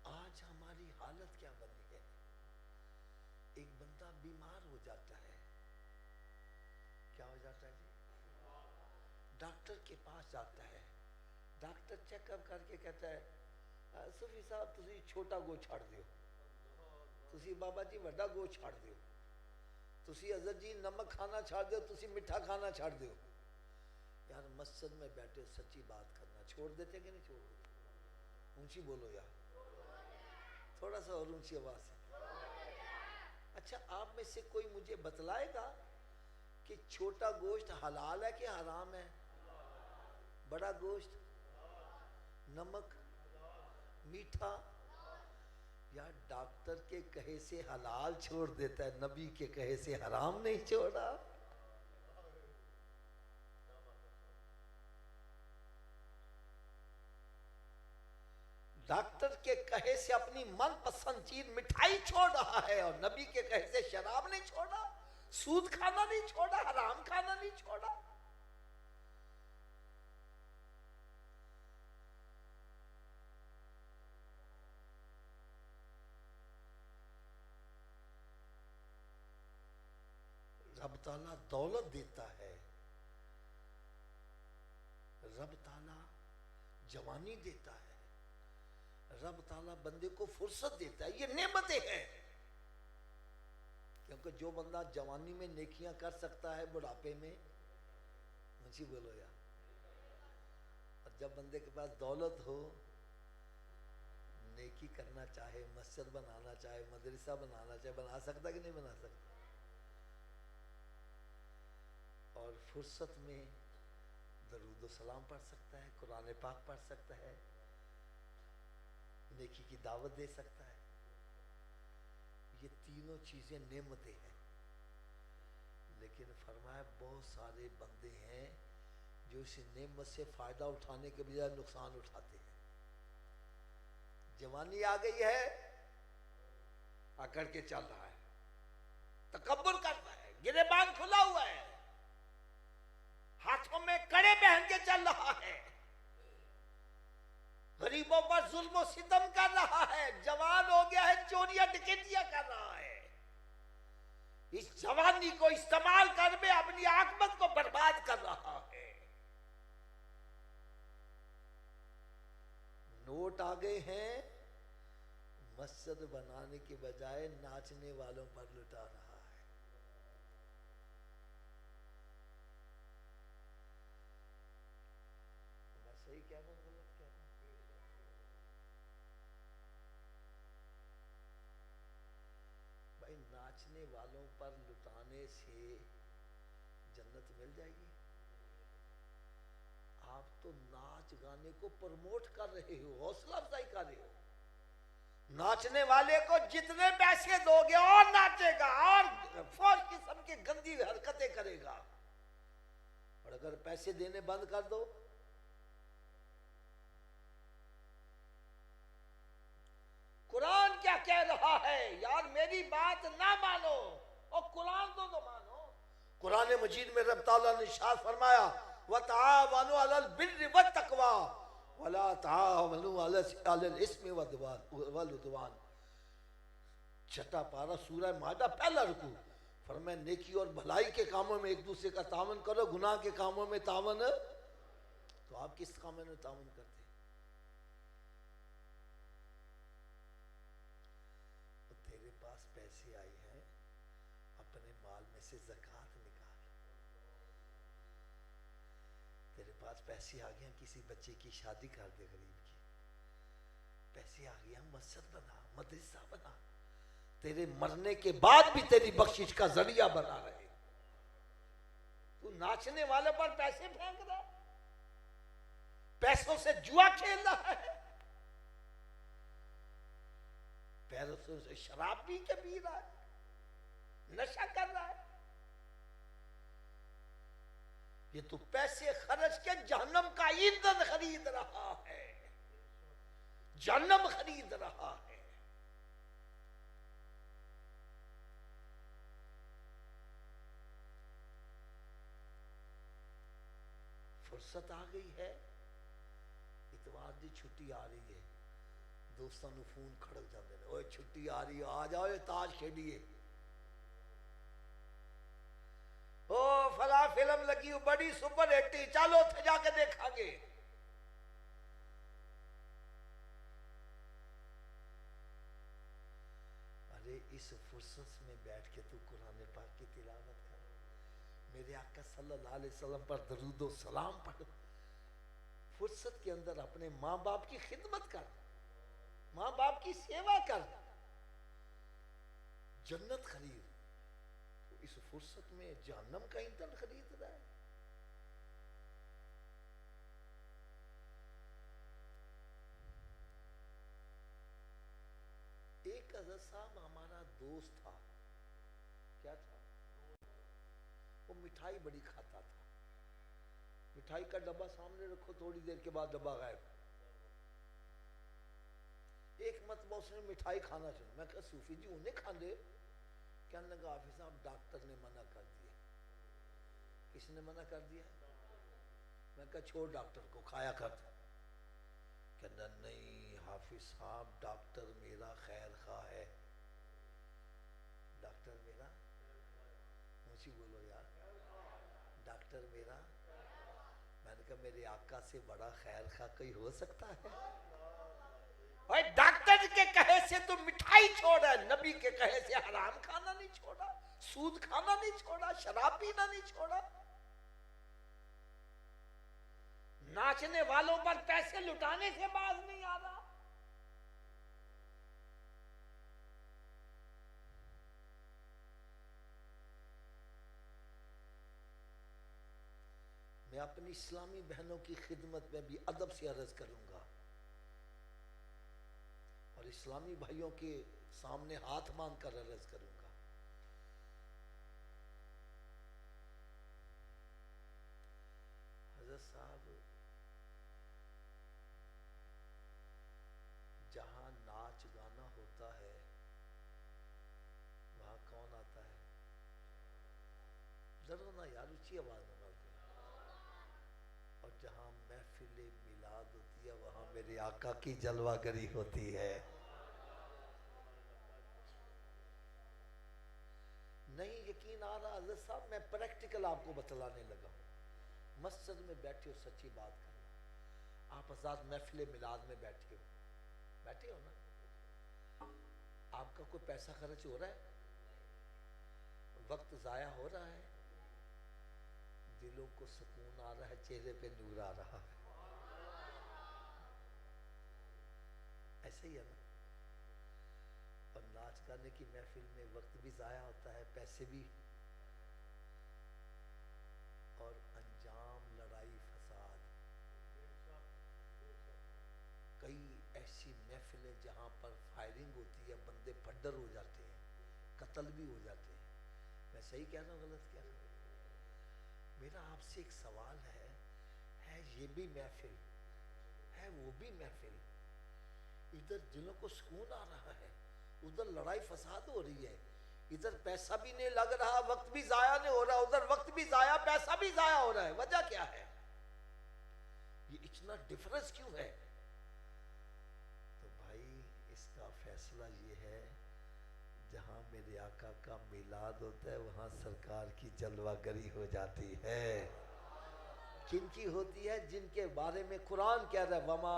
आज हमारी हालत क्या बनी है? एक बंदा बीमार हो जाता है, क्या हो जाता है जी? डॉक्टर के पास जाता है, डॉक्टर चेकअप करके कहता है सूफी साहब तुसी छोटा गो छाड़ दियो, तुसी बाबा जी वड्डा गो छाड़ दियो, तुसी हजरत जी नमक खाना छाड़ दियो, तुसी मिठा खाना छाड़ दियो। यार मस्जिद में बैठे सच्ची बात करना छोड़ देते कि नहीं छोड़ देते? ऊंची बोलो यार, थोड़ा सा और ऊंची आवाज से। अच्छा आप में से कोई मुझे बतलाएगा कि छोटा गोश्त हलाल है कि हराम है? बड़ा गोश्त, नमक, मीठा, यार डॉक्टर के कहे से हलाल छोड़ देता है, नबी के कहे से हराम नहीं छोड़ा। डॉक्टर के कहे से अपनी मनपसंद चीज मिठाई छोड़ रहा है, और नबी के कहे से शराब नहीं छोड़ा, सूद खाना नहीं छोड़ा, हराम खाना नहीं छोड़ा। रब ताला दौलत देता है, रब ताला जवानी देता है, रब ताला बंदे को फुर्सत देता है, ये नेमतें हैं। क्योंकि जो बंदा जवानी में नेकियां कर सकता है बुढ़ापे में, मुझे बोलो यार, और जब बंदे के पास दौलत हो, नेकी करना चाहे, मस्जिद बनाना चाहे, मदरसा बनाना चाहे, बना सकता कि नहीं बना सकता? और फुर्सत में दरूद सलाम पढ़ सकता है, कुरान पाक पढ़ सकता है, नेकी की दावत दे सकता है। ये तीनों चीजें नेमतें हैं। लेकिन फरमाया बहुत सारे बंदे हैं जो इस नेमत से फायदा उठाने के बजाय नुकसान उठाते हैं। जवानी आ गई है, आकर के चल रहा है, तकब्बुर करता है, गिरेबान खुला हुआ है, हाथों में कड़े पहन के चल रहा है, गरीबों पर जुल्म सितम कर रहा है, जवान हो गया है, चोरियां डकैतियां कर रहा है। इस जवानी को इस्तेमाल कर में अपनी आखिरत को बर्बाद कर रहा है। नोट आ गए हैं, मस्जिद बनाने के बजाय नाचने वालों पर लुटा रहा है। मैं सही कह रहा हूं, गलत कह रहा हूं? भाई नाचने वालों पर लुटाने से जन्नत मिल जाएगी? आप तो नाच गाने को प्रमोट कर रहे हो, हौसला अफजाई कर रहे हो। नाचने वाले को जितने पैसे दोगे और नाचेगा और फौज किस्म की गंदी हरकतें करेगा, और अगर पैसे देने बंद कर दो, कुरान क्या कह रहा है यार, मेरी बात ना मानो और कुरान तो मानो। कुरान मजीद में रब ताला ने इरशाद फरमाया, वतआवनु अलल बिर्रि वत्तक़वा वला तावनु अलल इस्मि वल उद्वान। छठा पारा सूरह माइदा पहला रुकू। फरमाया नेकी और भलाई के कामों में एक दूसरे का तावन करो, गुनाह के कामों में तावन। तो आप किस काम में तावन करते? तो तेरे पास पैसे आए हैं, अपने माल में से ज़कात निकाल। तेरे पास पैसे आ गए, किसी बच्चे की शादी कर दे, गरीब की। पैसे आ गया, मस्जिद बना, मदरसा बना, तेरे मरने के बाद भी तेरी बख्शिश का जरिया बना रहे। तू नाचने वाले पर पैसे फेंक रहा, पैसों से जुआ खेल रहा है, पैसों से शराब पी के पी रहा है, नशा कर रहा है। ये तू पैसे खर्च के जहन्नम का ईंधन खरीद रहा है, जहन्नम खरीद रहा है। फुर्सत आ गई है, इतवार दी छुट्टी आ रही है, दोस्तों को फोन खड़क जाते हैं, ओए छुट्टी आ रही है, आ जाओ ताश खेलिए। ओ फला फिल्म लगी बड़ी सुपर हिट, चलो थे जाके देखांगे। अरे इस फुर्सत में बैठ के तू कुरान पाक की तिलावत कर, मेरे आका सल्लल्लाहु अलैहि वसल्लम पर दरूद और सलाम पढ़, फुर्सत के अंदर अपने माँ बाप की खिदमत कर, माँ बाप की सेवा कर, जन्नत खरीद। तो इस फुर्सत में जहन्नम का ईंधन खरीद रहा है। एक हज़रत साहब हमारा दोस्त था, क्या था, वो मिठाई बड़ी खाता था। मिठाई का डब्बा सामने रखो, थोड़ी देर के बाद डब्बा गायब। एक मरतबा उसने मिठाई खाना चाहिए, मैं कहा सूफी जी उन्हें खाने, कहने लगा हाफिज साहब डॉक्टर ने मना कर दिया। किसने मना कर दिया? मैं कहा छोड़ डॉक्टर को, खाया कर। कहना नहीं हाफिज साहब डॉक्टर मेरा खैर खा है, डॉक्टर मेरा, मुझे बोलो यार, डॉक्टर मेरा। मैंने कहा मेरे आका से बड़ा खैर खा कोई हो सकता है? और डॉक्टर के कहे से तो मिठाई छोड़ा, नबी के कहे से हराम खाना नहीं छोड़ा, सूद खाना नहीं छोड़ा, शराब पीना नहीं छोड़ा, नाचने वालों पर पैसे लुटाने से बाज नहीं आ रहा। मैं अपनी इस्लामी बहनों की खिदमत में भी अदब से अर्ज करूंगा और इस्लामी भाइयों के सामने हाथ मांग कर अर्ज करूंगा, हज़रत साहब जहां नाच गाना होता है वहां कौन आता है? जरूर ना यार, ऊंची आवाज में बोलते हैं। और जहां महफिल मिलाद होती है वहां मेरे आका की जलवागरी होती है। नहीं यकीन आ रहा हज़रत साहब, मैं प्रैक्टिकल आपको बतलाने लगा हूँ। मस्जिद में बैठे हो, सच्ची बात करना, आप आजाद महफिल मिलाद में बैठे हो ना, आपका कोई पैसा खर्च हो रहा है? वक्त जाया हो रहा है? दिलों को सुकून आ रहा है, चेहरे पे नूर आ रहा है? ऐसे ही है ना। और नाच गाने की महफिल में वक्त भी जाया होता है, पैसे भी, और अंजाम लड़ाई फसाद। कई ऐसी महफिलें जहां पर फायरिंग होती है, बंदे फड्डर हो जाते हैं, कत्ल भी हो जाते हैं। मैं सही कह रहा हूँ गलत कह रहा हूँ? मेरा आपसे एक सवाल है ये भी महफिल है, वो भी महफिल, इधर दिलों को सुकून आ रहा है, उधर लड़ाई फसाद हो रही है, इधर पैसा भी नहीं लग रहा, वक्त भी जाया नहीं हो रहा, उधर वक्त भी जाया, पैसा भी जाया हो रहा है। वजह क्या है? ये इतना डिफरेंस क्यों है? तो भाई इसका फैसला ये है, जहां मेरे आका का मिलाद होता है वहां सरकार की जलवागरी हो जाती है। किनकी होती है? जिनके बारे में कुरान कह रहा है वमा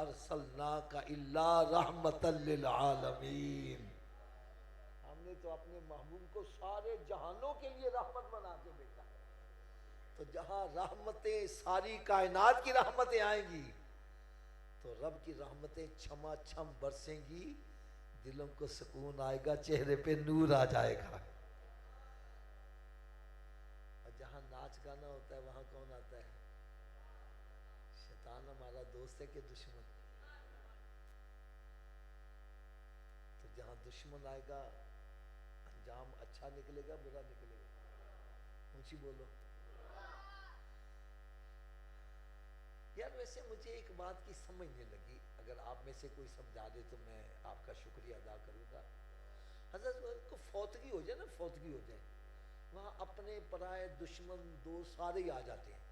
अरसलनाका इल्ला रहमतल लिल आलमीन। हमने तो अपने महबूब को सारे जहानों के लिए रहमत बना के भेजा है। तो जहां रहमतें, सारी कायनात की रहमतें आएंगी तो रब की रहमतें छमा छम बरसेंगी, दिलों को सुकून आएगा, चेहरे पे नूर आ जाएगा। और जहां नाच गाना होता है वहां कौन आता है? शैतान हमारा दोस्त है कि दुश्मन? तो जहां दुश्मन आएगा अंजाम अच्छा निकलेगा बुरा निकलेगा? ऊंची बोलो यार। वैसे मुझे एक बात की समझ नहीं लगी, अगर आप में से कोई समझा दे तो मैं आपका शुक्रिया अदा करूंगा। हजरत को फौतगी हो जाए ना, फौतगी हो जाए, वहां अपने पराए दुश्मन दोस्त सारे ही आ जाते हैं,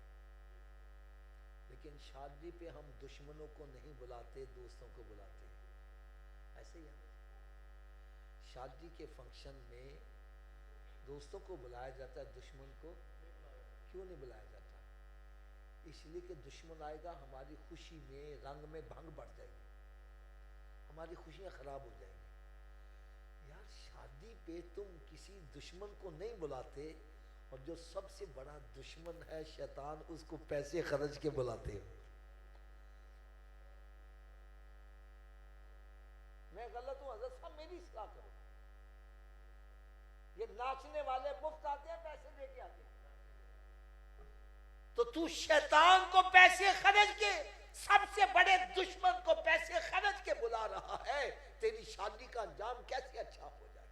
लेकिन शादी पे हम दुश्मनों को नहीं बुलाते, दोस्तों को बुलाते हैं। ऐसे ही है, शादी के फंक्शन में दोस्तों को बुलाया जाता है, दुश्मन को क्यों नहीं बुलाया जाता? इसलिए कि दुश्मन आएगा हमारी खुशी में, रंग में भंग बढ़ जाएगी, हमारी खुशियां खराब हो जाएंगी। यार शादी पे तुम किसी दुश्मन को नहीं बुलाते, और जो सबसे बड़ा दुश्मन है शैतान, उसको पैसे खर्च के बुलाते हो। मैं गलत हूं हज़रत साहब, मेरी इस्लाह करो। ये नाचने वाले मुफ्त आते हैं, पैसे दे के आते हैं, तो तू शैतान को पैसे खर्च के, सबसे बड़े दुश्मन को पैसे खर्च के बुला रहा है, तेरी शादी का अंजाम कैसे अच्छा हो जाए?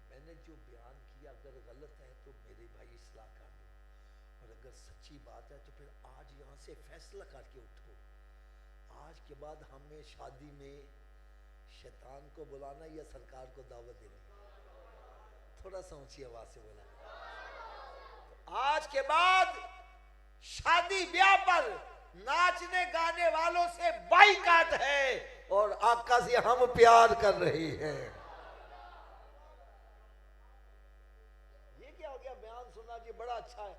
मैंने जो बयान किया अगर गलत है तो मेरे भाई इस्लाह कर दो, और अगर सच्ची बात है तो फिर आज यहां से फैसला करके उठो, आज के बाद हमें शादी में शैतान को बुलाना या सरकार को दावत देनी? थोड़ा सा ऊंची आवाज से बोला। तो आज के बाद शादी ब्याह पर नाचने गाने वालों से बाइकाट है, और आका से हम प्यार कर रहे हैं। ये क्या हो गया? बयान सुना जी, बड़ा अच्छा है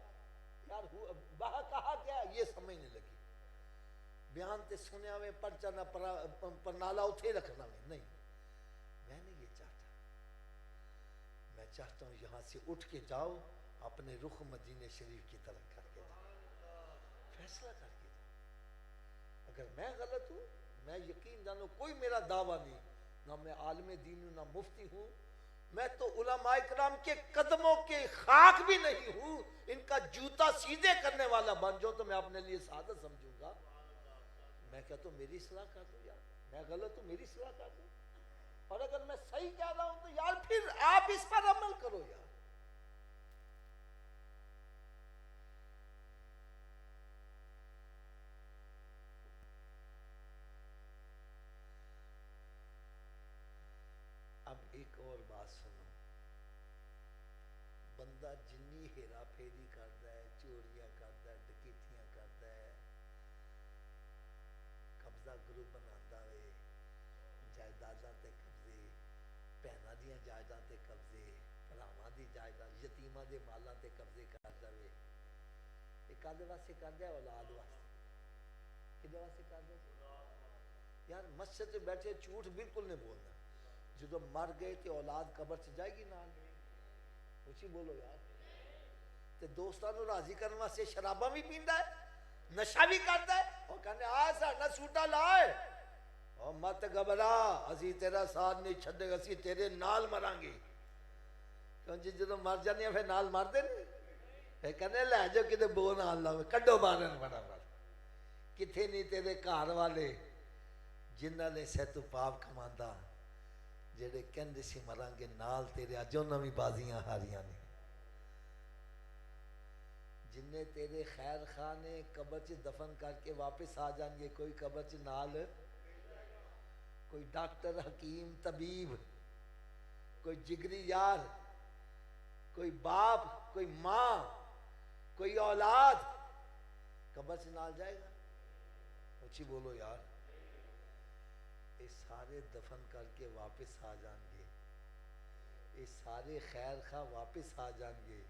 यार, बाहर कहा क्या ये समझने लगी। बयान ते सुनिया में पर्चा ना परनाला उठे रखना में नहीं। मैं नहीं ये चाहता, मैं चाहता हूं यहां से उठ के जाओ, अपने रुख मदीने शरीफ की तरफ करके जाओ, फैसला करके जाओ। अगर मैं गलत हूं, मैं यकीन जानो कोई मेरा दावा नहीं, ना मैं आलिम दीन हूं, ना मुफ्ती हूं, मैं तो उलमाए किराम के कदमों के खाक भी नहीं हूं। इनका जूता सीधे करने वाला बन जाओ तो मैं अपने लिए सादत समझूंगा। मैं क्या तो मेरी सलाह कर दूं यार, मैं गलत हूं मेरी सलाह कर दूं, और अगर मैं सही कह रहा हूं तो यार फिर आप इस पर अमल करो यार। अब एक और बात सुनो, बंदा जिन्नी हेरा फेरी करता है, चोरियां करता है, डकैतियां करता है, कब्जा ग्रुप बनाता है, जायदादां ते कब्जे, भैनां दियां जायदादां ते कब्जे, भरावां दी जायदाद, यतीमां दे मालां ते कब्जे करदा वे। ये कादे वास्ते करदा है? औलाद वास्ते। किदे वास्ते करदा है? यार मस्जिद ते बैठे झूठ बिल्कुल नहीं बोलना, जो मर गए तो औलाद कब्र च जाएगी नाल। उसी बोलो यार। ते दोस्तां नूं राजी करने वास्ते शराबा भी पींदा है, नशा भी करता है, और कहने आ साडा सूटा लाए, और मत घबरा असी तेरा साथ नहीं छड्डेगा, असी तेरे नाल मरांगे। क्यों जी जो मर जाने फिर नाल मरदे नहीं, फिर कहने लै जाओ किते बो नाल लाओ, कड्डो बाहर फटाफट। किथे नहीं तेरे घर वाले जिन्हां ने सैतों पाप कमांदा, जेड़े कहंदे सी मरांगे नाल तेरे, अज उन्हां भी बाजियां हारियां ने। जिन्ने तेरे खैर खां ने कब्र च दफन करके वापस आ जाएंगे, कोई कब्र च नाल, कोई डॉक्टर हकीम तबीब, कोई जिगरी यार, कोई बाप, कोई माँ, कोई औलाद, कब्र से नाल जाएगा? ऊंची बोलो यार। ये सारे दफन करके वापस आ जाएंगे, ये सारे खैर खा वापस आ जाएंगे,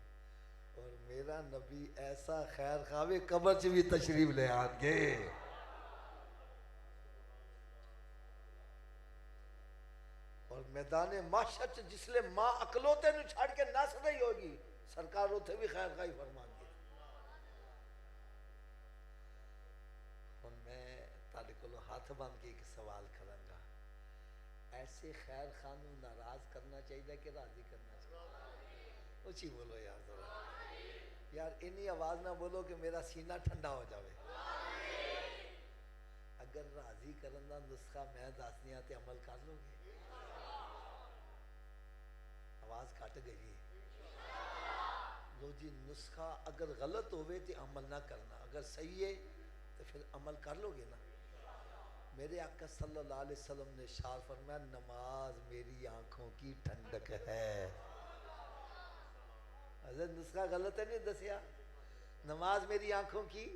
और मेरा नबी ऐसा खैर खा वे कब्र च भी तशरीफ ले आएंगे। और मैदान माशर च जिसले मां अकलोते नु छड़ के नस रही होगी, सरकार उथे भी खैर खाई फरमाएंगे। और मैं ताले कोलो हाथ बांध के एक सवाल करांगा, ऐसे खैर खान नू नाराज करना चाहिए कि राजी करना चाहिए? ऊंची बोलो यार जरा यार, इन्नी आवाज ना बोलो कि मेरा सीना ठंडा हो जाए। अगर राजी करन दा नुस्खा मैं दस दियां ते अमल कर लोगे? आवाज घट गई। लो जी, नुस्खा अगर गलत होवे तो अमल ना करना, अगर सही है तो फिर अमल कर लोगे ना। मेरे आका सल्लल्लाहु अलैहि वसल्लम ने इरशाद फरमाया, नमाज मेरी आंखों की ठंडक है। अगर नुस्खा गलत है नहीं दसिया, नमाज मेरी आंखों की।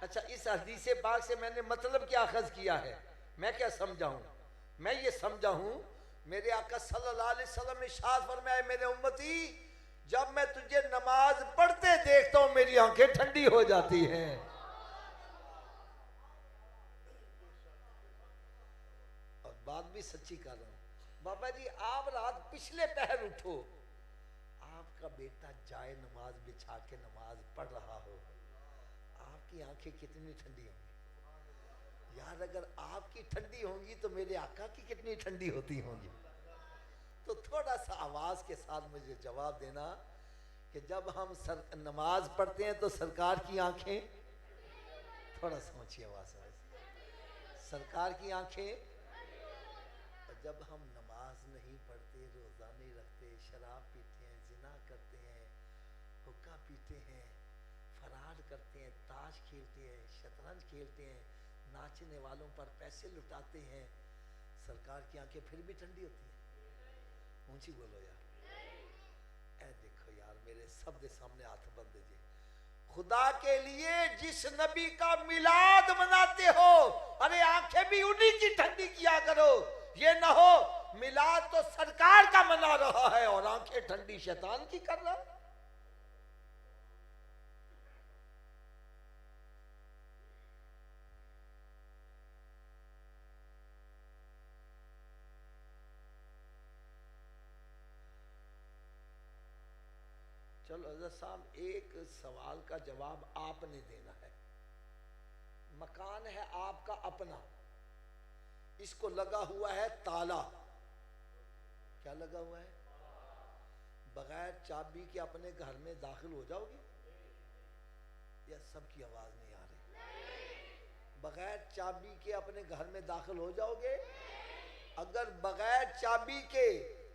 अच्छा, इस हदीस पाक से मैंने मतलब क्या अखज किया है, मैं क्या समझा हूं? मैं ये समझा हूं, मेरे आका सल्लल्लाहु अलैहि वसल्लम ने इरशाद फरमाया, मेरे उम्मती जब मैं तुझे नमाज पढ़ते देखता हूं मेरी आंखें ठंडी हो जाती हैं। और बात भी सच्ची कर रहा हूं बाबा जी, आप रात पिछले पहर उठो, आपका बेटा जाए नमाज बिछा के नमाज पढ़ रहा हो, आपकी आंखें कितनी ठंडी होंगी यार। अगर आपकी ठंडी होंगी तो मेरे आका की कितनी ठंडी होती होंगी। तो थोड़ा सा आवाज के साथ मुझे जवाब देना कि जब हम नमाज पढ़ते हैं तो सरकार की आंखें, थोड़ा समझिए आवाज से, सरकार की आंखें। और जब हम नमाज नहीं पढ़ते, रोजा नहीं रखते, शराब पीते हैं, जिना करते हैं, हुक्का पीते हैं, फरार करते हैं, ताश खेलते हैं, शतरंज खेलते हैं, नाचने वालों पर पैसे लुटाते हैं, सरकार की आंखें फिर भी ठंडी होती है? ऊंची बोलो यार। ऐ देखो यार, मेरे सब दे सामने हाथ बंद दीजिए। खुदा के लिए जिस नबी का मिलाद मनाते हो, अरे आंखें भी उन्हीं की ठंडी किया करो। ये ना हो मिलाद तो सरकार का मना रहा है और आंखें ठंडी शैतान की कर रहा है। चलो हज़रत साहब, एक सवाल का जवाब आपने देना है। मकान है आपका अपना, इसको लगा हुआ है ताला, क्या लगा हुआ है? बगैर चाबी के अपने घर में दाखिल हो जाओगे? या सबकी आवाज नहीं आ रही? बगैर चाबी के अपने घर में दाखिल हो जाओगे? अगर बगैर चाबी के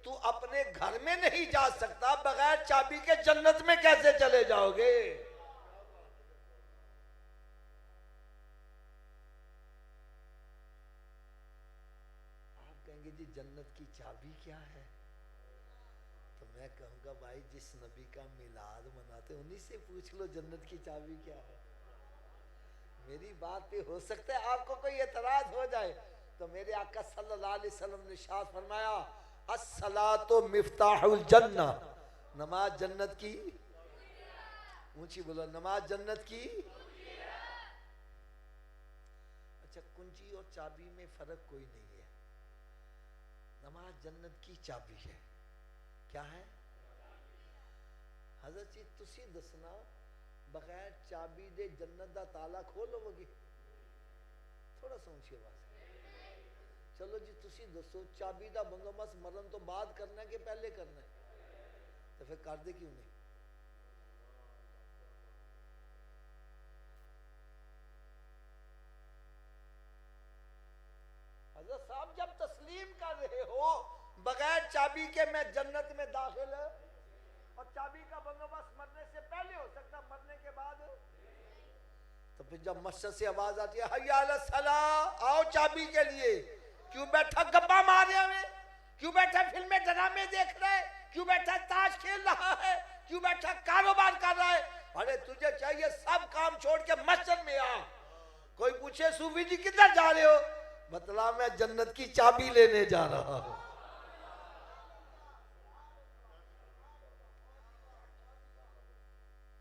तू अपने घर में नहीं जा सकता, बगैर चाबी के जन्नत में कैसे चले जाओगे? आप कहेंगे जी जन्नत की चाबी क्या है? तो मैं कहूंगा भाई, जिस नबी का मिलाद मनाते उन्हीं से पूछ लो जन्नत की चाबी क्या है। मेरी बात पे हो सकता है आपको कोई एतराज हो जाए, तो मेरे आका सल्लल्लाहु अलैहि वसल्लम ने इरशाद फरमाया, अस्सलातु मिफ्ताहुल जन्ना, नमाज जन्नत की। ऊंची बोलो, नमाज जन्नत की। अच्छा, कुंजी और चाबी में फर्क कोई नहीं है, नमाज जन्नत की चाबी है। क्या है? हज़रत जी तुसी दसना, बगैर चाबी दे जन्नत दा ताला खोल लोगे? थोड़ा सोचिए बस। चलो जी तुसी दसो, चाबी दा बंदोबस्त मरन तो बाद करना है कि पहले करना है? तो फिर कर दे क्यों नहीं? हज़रत साहब, जब तस्लीम कर रहे हो बगैर चाबी के मैं जन्नत में दाखिल, और चाबी का बंदोबस्त मरने से पहले हो सकता, मरने के बाद, तो फिर जब मस्जिद से आवाज आती है हय्या अला सलाह, आओ चाबी के लिए, क्यों बैठा गप्पा मार रहे हैं? क्यों बैठा फिल्में ड्रामे देख रहा है? क्यों बैठा ताश खेल रहा है? क्यों बैठा कारोबार कर रहा है? अरे तुझे चाहिए सब काम छोड़ के मस्जिद में आ। कोई पूछे सूफी जी किधर जा रहे हो, बतला मैं जन्नत की चाबी लेने जा रहा हूं।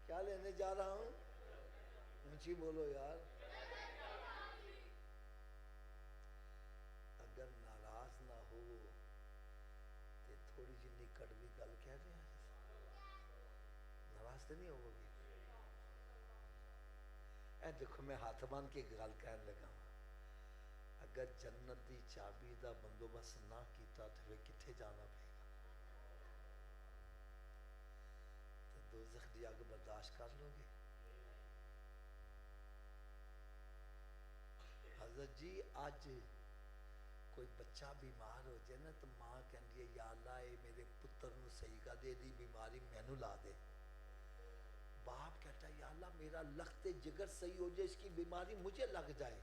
क्या लेने जा रहा हूं? ऊंची बोलो यार। अगर नाराज ना हो तो थोड़ी जिन्नी कड़वी गल कह रहे हैं, नाराज तो नहीं होगी? ए देखो मैं हाथ बांध के गल कह लगा, अगर जन्नत की चाबी का बंदोबस्त ना किया तो फिर किथे जाना पेगा? तो दोज़ख की अग बर्दाश्त कर लोगे? हजरत जी अज कोई बच्चा बीमार हो जाए ना तो मां कहती है या अल्लाह ये मेरे पुत्र नूं सही कर दे, दी बीमारी मैनू ला दे। बाप कहता है या अल्लाह मेरा लखते जिगर सही हो जाए, इसकी बीमारी मुझे लग जाए।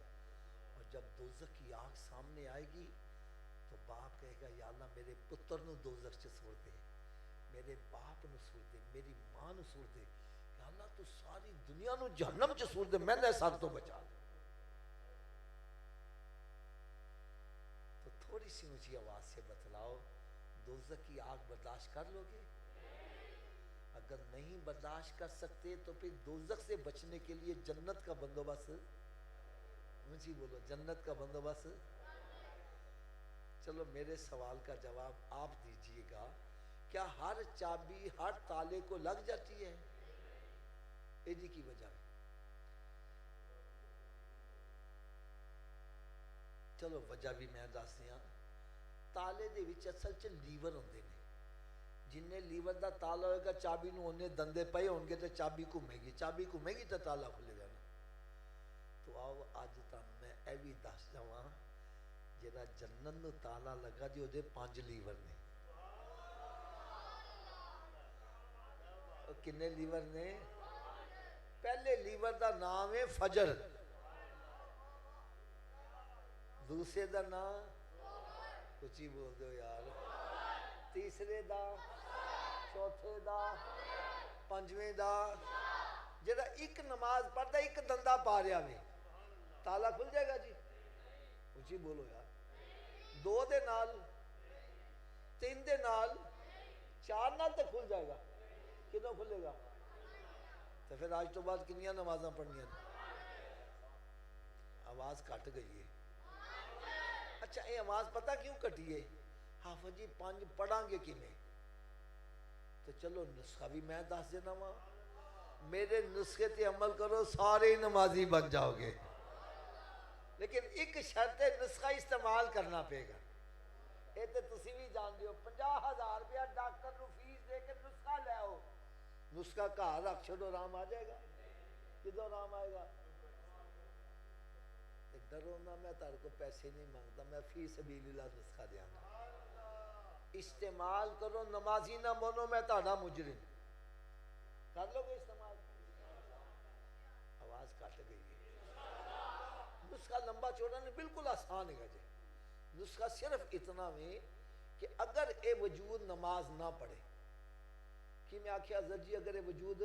और जब दोज़ख की आग सामने आएगी तो बाप कहेगा या अल्लाह मेरे पुत्र नूं दोज़ख च सुट दे, मेरे बाप नूं सुट दे, मेरी मां नूं सुट दे। या अल्लाह तू सारी दुनिया नूं जहन्नम च सुट दे, मैंने सर तो बचा दे। तो थोड़ी सी ऊंची आवाज से बतलाओ, दोज़ख की आग बर्दाश्त कर लोगे? अगर नहीं बर्दाश्त कर सकते तो फिर दोज़ख से बचने के लिए जन्नत का बंदोबस्त, ऊंची बोलो, जन्नत का बंदोबस्त। चलो मेरे सवाल का जवाब आप दीजिएगा, क्या हर चाबी हर ताले को लग जाती है? एदी की वजह, चलो वजह भी मैं दस दिया। ताले दे विच असल च लीवर होंदे ने, जिन्ने लीवर का ताला होएगा चाबी नूं उन्ने दंदे पए होणगे तो चाबी घूमेगी, चाबी घूमेगी तो ताला खुलेगा ना। तो आओ अज तुहानूं मैं यह भी दस जावां, जिहड़ा जन्नत नूं ताला लगा जी उहदे 5 लीवर ने। किन्ने लीवर ने? पहले लीवर का नाम है फजर, दूसरे का नाम, उची बोल दो यार, तीसरे का, चौथे का, पंजवें का। जेड़ा एक नमाज पढ़ता एक दंदा पा रहा वे, ताला खुल जाएगा जी? उची बोलो यार। 2 दे नाल, 3 दे नाल, 4 नाल तो खुल जाएगा, किदों खुलेगा? तो फिर आज तो बाद कितनी नमाजा पढ़निया? आवाज कट गई है। अच्छा ये आवाज पता क्यों कटी है? हाफिज जी 5 पढ़ांगे किमें? तो चलो नुस्खा भी मैं दस देना वा, मेरे नुस्खे ते अमल करो सारे नमाजी बन जाओगे। लेकिन एक शर्त है, नुस्खा इस्तेमाल करना पेगा। ये तो तुसी भी जान रहे हो, 50,000 रुपया डॉक्टर को फीस दे के नुस्खा ले आओ, नुस्खा घर रख छोड़ो, आराम आ जाएगा? किदों आराम आएगा? डरो ना, मैं तारे को पैसे नहीं मांगता, मैं फी सबीलिल्लाह नुस्खा देंगा। इस्तेमाल करो, नमाजी ना बनो, मैं ताड़ा मुजरिम। कर लोगे इस्तेमाल? आवाज कट गई है। नुस्खा लंबा चौड़ा नहीं, बिल्कुल आसान है जी। नुस्खा सिर्फ इतना में कि अगर ये वजूद नमाज ना पढ़े, कि मैं आख्या हज़रत जी अगर ये वजूद,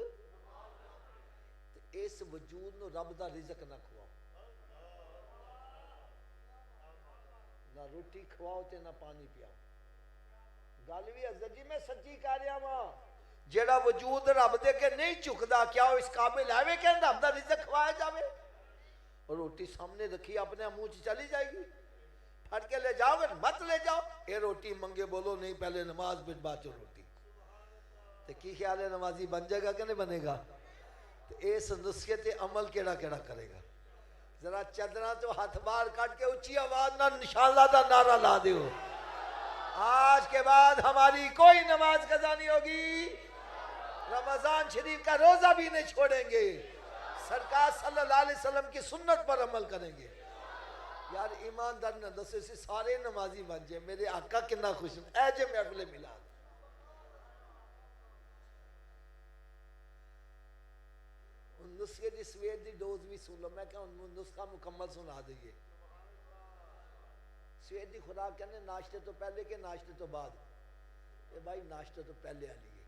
तो इस वजूद नूं रब दा रिज़्क ना खुआओ, ना रोटी खवाओ ते ना पानी पियाओ। गल भी हज़रत जी मैं सच्ची कह रहा वां, जेड़ा वजूद रब दे के नहीं झुकदा, क्या वो इस काबिल है कि रब दा रिज़्क खवाया जावे? और रोटी सामने रखी अपने मुंह च चली जाएगी, फट के ले जाओगे? मत ले जाओ। ये रोटी मंगे बोलो नहीं, पहले नमाज फिर बाद चो रोटी। तो की ख्याल है, नमाजी बन जाएगा कि नहीं बनेगा? तो इस नुस्खे ते अमल केड़ा केड़ा करेगा? जरा चदरा तो हाथ बाहर काट के उच्ची आवाज ना इंशाअल्लाह दा नारा ला दो। आज के बाद हमारी कोई नमाज कज़ा नहीं होगी, रमजान शरीफ का रोजा भी नहीं छोड़ेंगे, सरकार सल्लल्लाहु अलैहि वसल्लम की सुन्नत पर अमल करेंगे। यार ईमानदार न दसो से सारे नमाजी बन जाए, मेरे आका कितना खुश है जे महफिल मिलाद। नुस्खे की सवेर की डोज भी सुन लो, मैं क्या नुस्खा मुकम्मल सुना दईए। सवेर की खुराक कहने नाश्ते तो पहले के नाश्ते तो बाद? ये भाई नाश्ते तो पहले आ लिए,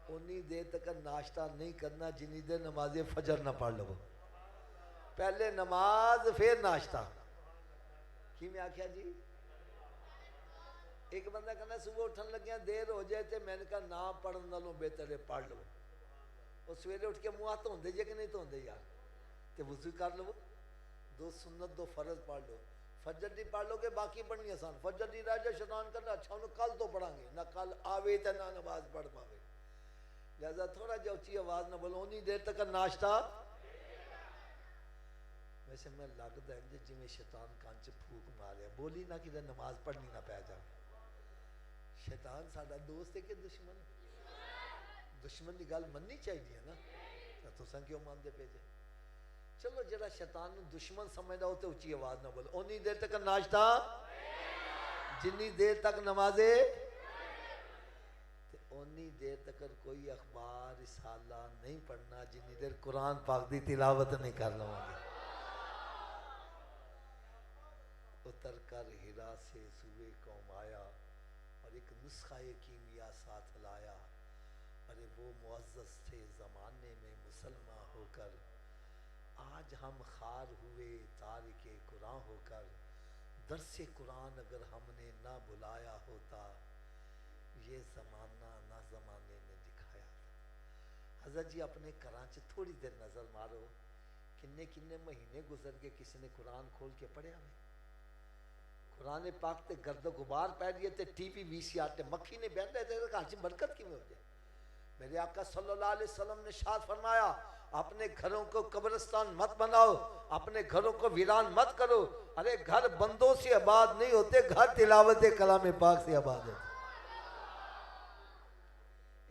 उन्नी देर तक नाश्ता नहीं करना जिन्नी देर नमाज फजर ना पढ़ लो। पहले नमाज फिर नाश्ता। कि मैं आख्या जी? एक बंदा कहना सुबह उठन लग्या देर हो जाए तो मैंने कहा ना पढ़ने नालों बेहतर है पढ़ लो। और सवेरे उठ के मुँह हाथ धोंदे जे कि नहीं धोंदे यार? तो वजू कर लो, दो सुन्नत दो फर्ज पढ़ लो। फजर दी पढ़ लोगे बाकी पढ़नी आसान। फजर दी राजा शैतान करना अच्छा उन्हें कल तो पढ़ांगे ना, कल आवे तो ना नमाज पढ़ पावे। लिहाजा थोड़ा जा उच्ची आवाज ना बोलो। उन्नी देर तक नाश्ता। वैसे मैं लगता है जिमें शैतान कान च फूक मारे बोली ना कि नमाज पढ़नी ना पै जाए। शैतान साडा दोस्त है कि दुश्मन? दुश्मन की गल मननी चाहिए ना। तो तुसां क्यों मानते पे जे? चलो जरा शैतान दुश्मन समझदा हो तो उच्ची आवाज ना बोलो। उन्नी देर तक नाश्ता जिन्नी देर तक नमाजे, उन्नी देर तक कोई अखबार रिसाला नहीं पढ़ना जिन्नी देर कुरान पाक दी तिलावत नहीं कर लवांगे। उतर कर हिरा से सुबह कौम आया और एक नुस्खा कीमिया साथ लाया। अरे वो मुअज़्ज़ज़ थे ज़माने में मुसलमान होकर, आज हम खार हुए तारिके कुरान होकर। दरसे कुरान अगर हमने ना बुलाया होता, ये ज़माना ना ज़माने ने दिखाया था। हज़रत जी अपने घरां च थोड़ी देर नज़र मारो, किन्ने किन्ने महीने गुजर गए किसी ने कुरान खोल के पढ़िया में। कुरान पाक ते गर्द गुबार पै दिए ते टीवी VCR ते मक्खी ने बहन रहे घर च बरकत किमें हो जाए। मेरे आका सल्लल्लाहु अलैहि वसल्लम ने शाद फरमाया, अपने घरों को कब्रिस्तान मत बनाओ, अपने घरों को वीरान मत करो। अरे घर बंदों से आबाद नहीं होते, घर तिलावत कलाम पाक से आबाद होते।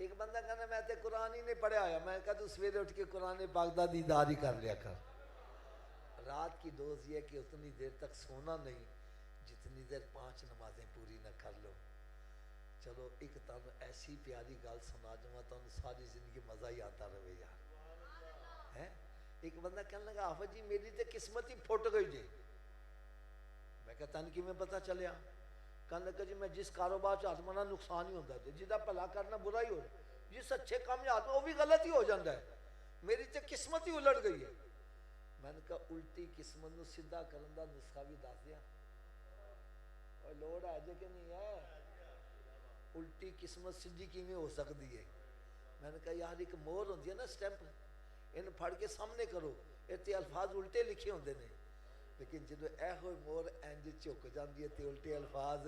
एक बंदा कहना मैं तो कुरान ही नहीं पढ़ा आया। मैं कहा तू सवेरे उठ के कुरान पाक दा दीदार ही कर लिया कर। रात की डोज ये कि उतनी देर तक सोना नहीं जितनी देर 5 नमाजें पूरी न कर लो। चलो एक तुम ऐसी प्यारी गल सुना जावा तुम सारी जिंदगी मजा ही आता रहे यार। है एक बंदा कहने लगा आफत जी मेरी तो किस्मत ही फुट गई जी। मैं कहता नहीं किमें पता चलिया? कहने लगा जी मैं जिस कारोबार च हाथ मारना नुकसान ही होता है, जिदा भला करना बुरा ही हो, जिस अच्छे काम में हाथ वो भी गलत ही हो जाता है। मेरी तो किस्मत ही उलट गई है। मैंने कहा उल्टी किस्मत को सीधा करने का नुस्खा भी दस दिया। और लोड़ है जे कि नहीं है? उल्टी किस्मत सीधी किमें हो सकती है? मैंने कहा यार एक मोहर होती है ना स्टैंप, इन फड़ के सामने करो, इतने अल्फाज उल्टे लिखे होंगे ने, लेकिन जो यह मोहर इंज झुक जाती है तो उल्टे अल्फाज।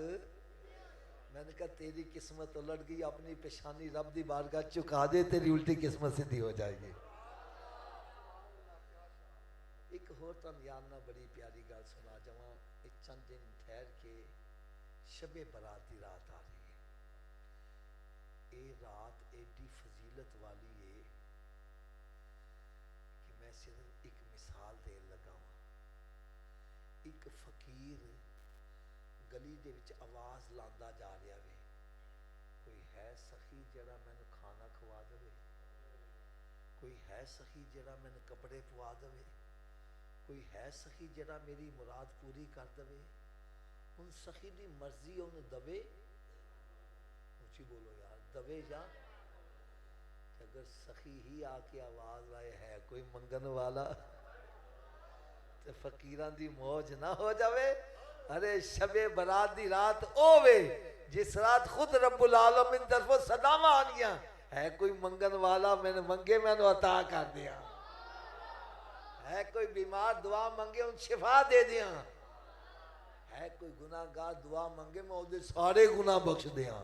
मैंने कहा तेरी किस्मत उलट गई, अपनी पेशानी रब की बारगाह झुका दे, तेरी उल्टी किस्मत सीधी हो जाएगी। एक होर तुम यार ना बड़ी प्यारी गल सुना जावा। एक चंद दिन ठहर के शबे बरात की रात आ रही है। ये रात एडी फजीलत वाली है कि मैं सिर्फ एक मिसाल देन लगा वा। एक फकीर गली दे विच आवाज़ लांदा जा रहा वे, कोई है सखी जरा मैनू खाना खवा देवे, कोई है सखी जरा मैनू कपड़े पवा देवे, कोई है सखी जरा मेरी मुराद पूरी कर देवे। उन सखी की मर्जी उन्हें दवे, ऊंची बोलो यार, दवे या अगर सखी ही आके आवाज लाए है कोई मंगन वाला तो फकीरां दी मौज ना हो जावे। अरे शबे बरात दी रात ओवे जिस रात खुद रब्बुल आलमीन तरफों सदावां आनियां, है कोई मंगन वाला मैंने मंगे मैंने अता कर दिया, है कोई बीमार दुआ मंगे उन शिफा दे दिया, है कोई गुनाहगार दुआ मंगे मैं उहदे सारे गुनाह बख्श दिया।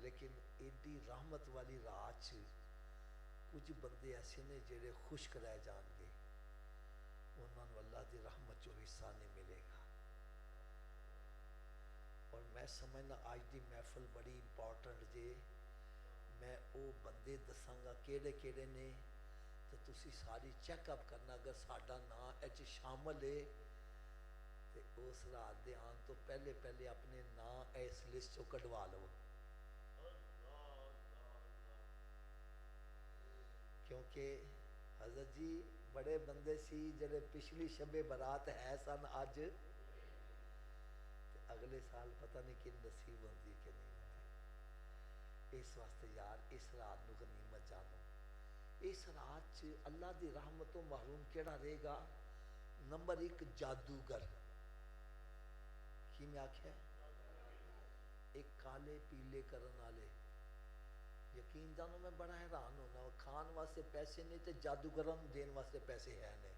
लेकिन एडी रहमत वाली रात कुछ बंदे ऐसे ने जेड़े खुश्क रह जाएंगे, उन्होंने अल्लाह की रहमत चो हिस्सा नहीं मिलेगा। और मैं समझना आज की महफिल बड़ी इंपॉर्टेंट जे, मैं वो बंदे दसांगा केड़े केड़े ने, तो तुसी सारी चैकअप करना। अगर साडा नाम इच शामिल है तो उस रात के आने तो पहले पहले अपने नाम इस लिस्ट चो कढ़वा लो, क्योंकि हज़रत जी बड़े बंदे सी जड़े पिछली शबे बरात है सन अज, अगले साल पता नहीं कि नसीब होती कि नहीं होती। इस वास्ते यार इस रात को गनीमत जानो। इस रात च अल्लाह की रहमत तो महरूम केड़ा रहेगा? नंबर एक जादूगर। की मैं आख्या? एक काले पीले करन वाले। यकीन जानो मैं बड़ा हैरान होना, खान वास्ते पैसे नहीं तो जादूगर देने वास्ते पैसे है ने,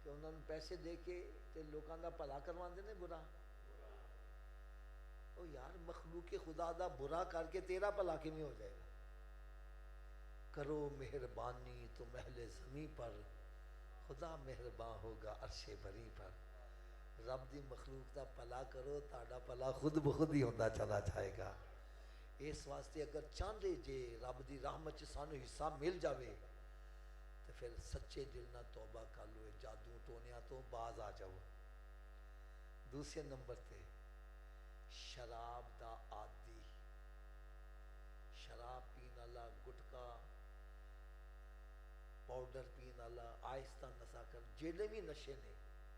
कि उन्होंने पैसे दे के ते लोगों का भला करवाते ने बुरा। ओ यार मखलूक खुदा दा बुरा करके तेरा भला किवें हो जाएगा? करो मेहरबानी तो महले ज़मीं पर, खुदा मेहरबान होगा अर्शे बरी पर। रब दी मखलूक का भला करो, ताड़ा भला खुद ब खुद ही होता चला जाएगा। इस वास्ते अगर चाहते जे रब की रहमत च सानू हिस्सा मिल जाए तो फिर सच्चे दिल ना तौबा कर लो, जादू टोनिया तो बाज आ जाओ। दूसरे नंबर पे शराब दा आदी, शराब पीने वाला, गुटका पाउडर पीने वाला, आहिस्ता नशा कर, जेडे भी नशे ने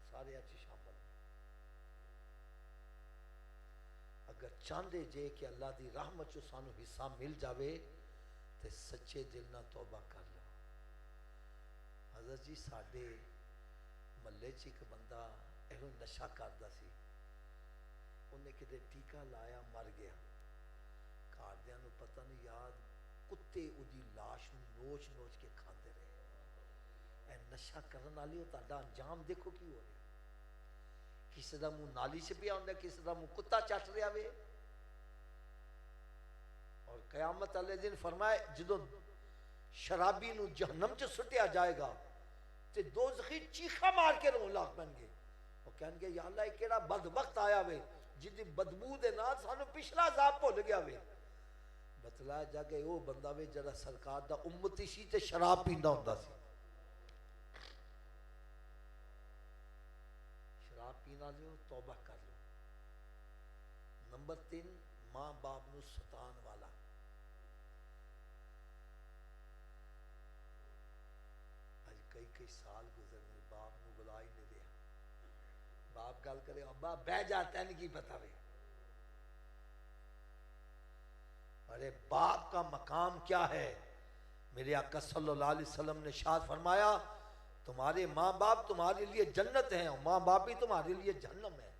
सारे अच्छे शामिल। अगर चाहते जे कि अल्लाह की रहमत चो सानू हिस्सा मिल जाए तो सच्चे दिल ना तौबा कर लो। हज़रत जी साडे महल्ले च एक बंदा एहो नशा करता सी, उन्हें किते टीका लाया मर गया। घरदियां नूं पता नहीं, याद कुत्ते उदी लाश नोच नोच के खाते रहे। नशा करने वाले तुहाडा अंजाम देखो की हो रहा। किसी का मुँह नाली च पिया होंदा, किसी का मुँह कुत्ता चट रहा वे। और कयामत वाले दिन फरमाए जो शराबी नूं जहन्नम च सुटिया जाएगा तो दोज़खी चीखा मार के रोन लग पैणगे। वो कहणगे या अल्लाह केड़ा बदबख्त आया वे जिहदी बदबू दे नाल सानू पिछला अज़ाब भुल गया वे। बतलाया जाके वो बंदा वे जरा सरकार दा उम्मती सी ते शराब पींदा हुंदा सी। शराब पीने वाले हो तौबा कर लो। नंबर 3 माँ बाप नूं सतान वाला। अज कई कई साल गुजरने बाप नूं बुला ही नहीं रहा। बाप गल करे अब्बा बह जा तैन की पता वे। अरे बाप का मकाम क्या है? मेरे आका सल्लल्लाहु अलैहि वसल्लम ने शाद फरमाया तुम्हारे माँ बाप तुम्हारे लिए जन्नत है और माँ बाप ही तुम्हारे लिए जहन्नम है।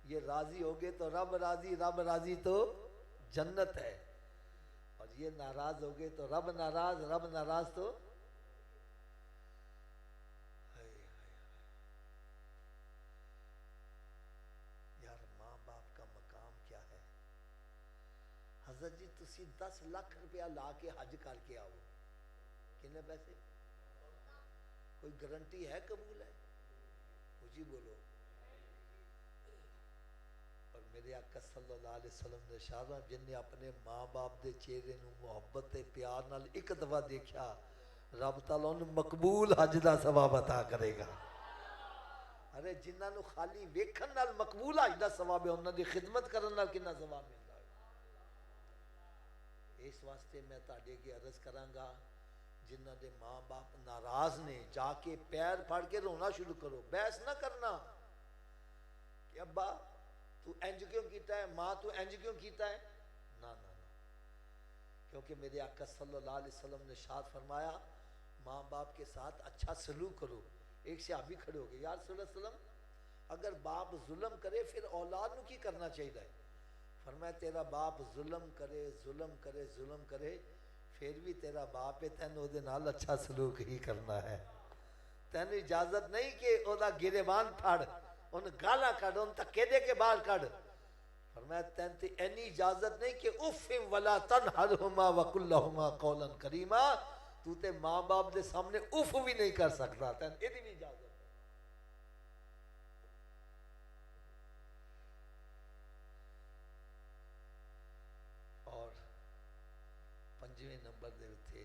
ये राजी हो गए तो रब राजी तो जन्नत है, और ये नाराज हो गए तो रब नाराज तो यार माँ बाप का मकाम क्या है? हजरत जी तुसी 10 लाख रुपया ला के हज करके आओ, कितने पैसे? कोई गारंटी है कबूल है? मुझे बोलो। और मेरे आका सल्लल्लाहु अलैहि वसल्लम ने शादा जिन्हें अपने माँ बाप के चेहरे नूं मुहब्बत ते प्यार नाल एक दफा देखा, रब ताला उन्हें मकबूल हज का सवाब अता करेगा। अरे जिन्होंने खाली वेखन नाल मकबूल हज का सवाब है, उन्होंने खिदमत करने नाल कितना सवाब मिलता है। इस वास्ते मैं तुहाडे अगे अर्ज करांगा जिन्हों के माँ बाप नाराज ने जाके पैर फड़ के रोना शुरू करो। बहस ना करना कि अब्बा तू इंज क्यों किया है, माँ तू इंज क्यों किया है। ना ना ना, क्योंकि मेरे आका सल्लल्लाहु अलैहि वसल्लम ने शाद फरमाया माँ बाप के साथ अच्छा सलूक करो। एक सहाबी खड़े हो गए, यार सल्लल्लाहु अलैहि वसल्लम अगर बाप जुल्म करे फिर औलाद नूं की करना चाहिए? फरमाया तेरा बाप जुल्म करे फिर भी तेरा बाप है, तेन उहदे नाल अच्छा सलूक ही करना है। तेन इजाजत नहीं कि ओदा गिरेबान फड़ उन गाला कड़ उन धक्के दे के बाहर कड़। फरमाया तेन ते इन्नी इजाजत नहीं कि उफ़ वला तनहरहुमा वकुल्लहुमा कौलन करीमा, तू ते माँ बाप के सामने उफ भी नहीं कर सकता, तेन इहदी भी इजाजत। और 5वें नंबर दे उत्ते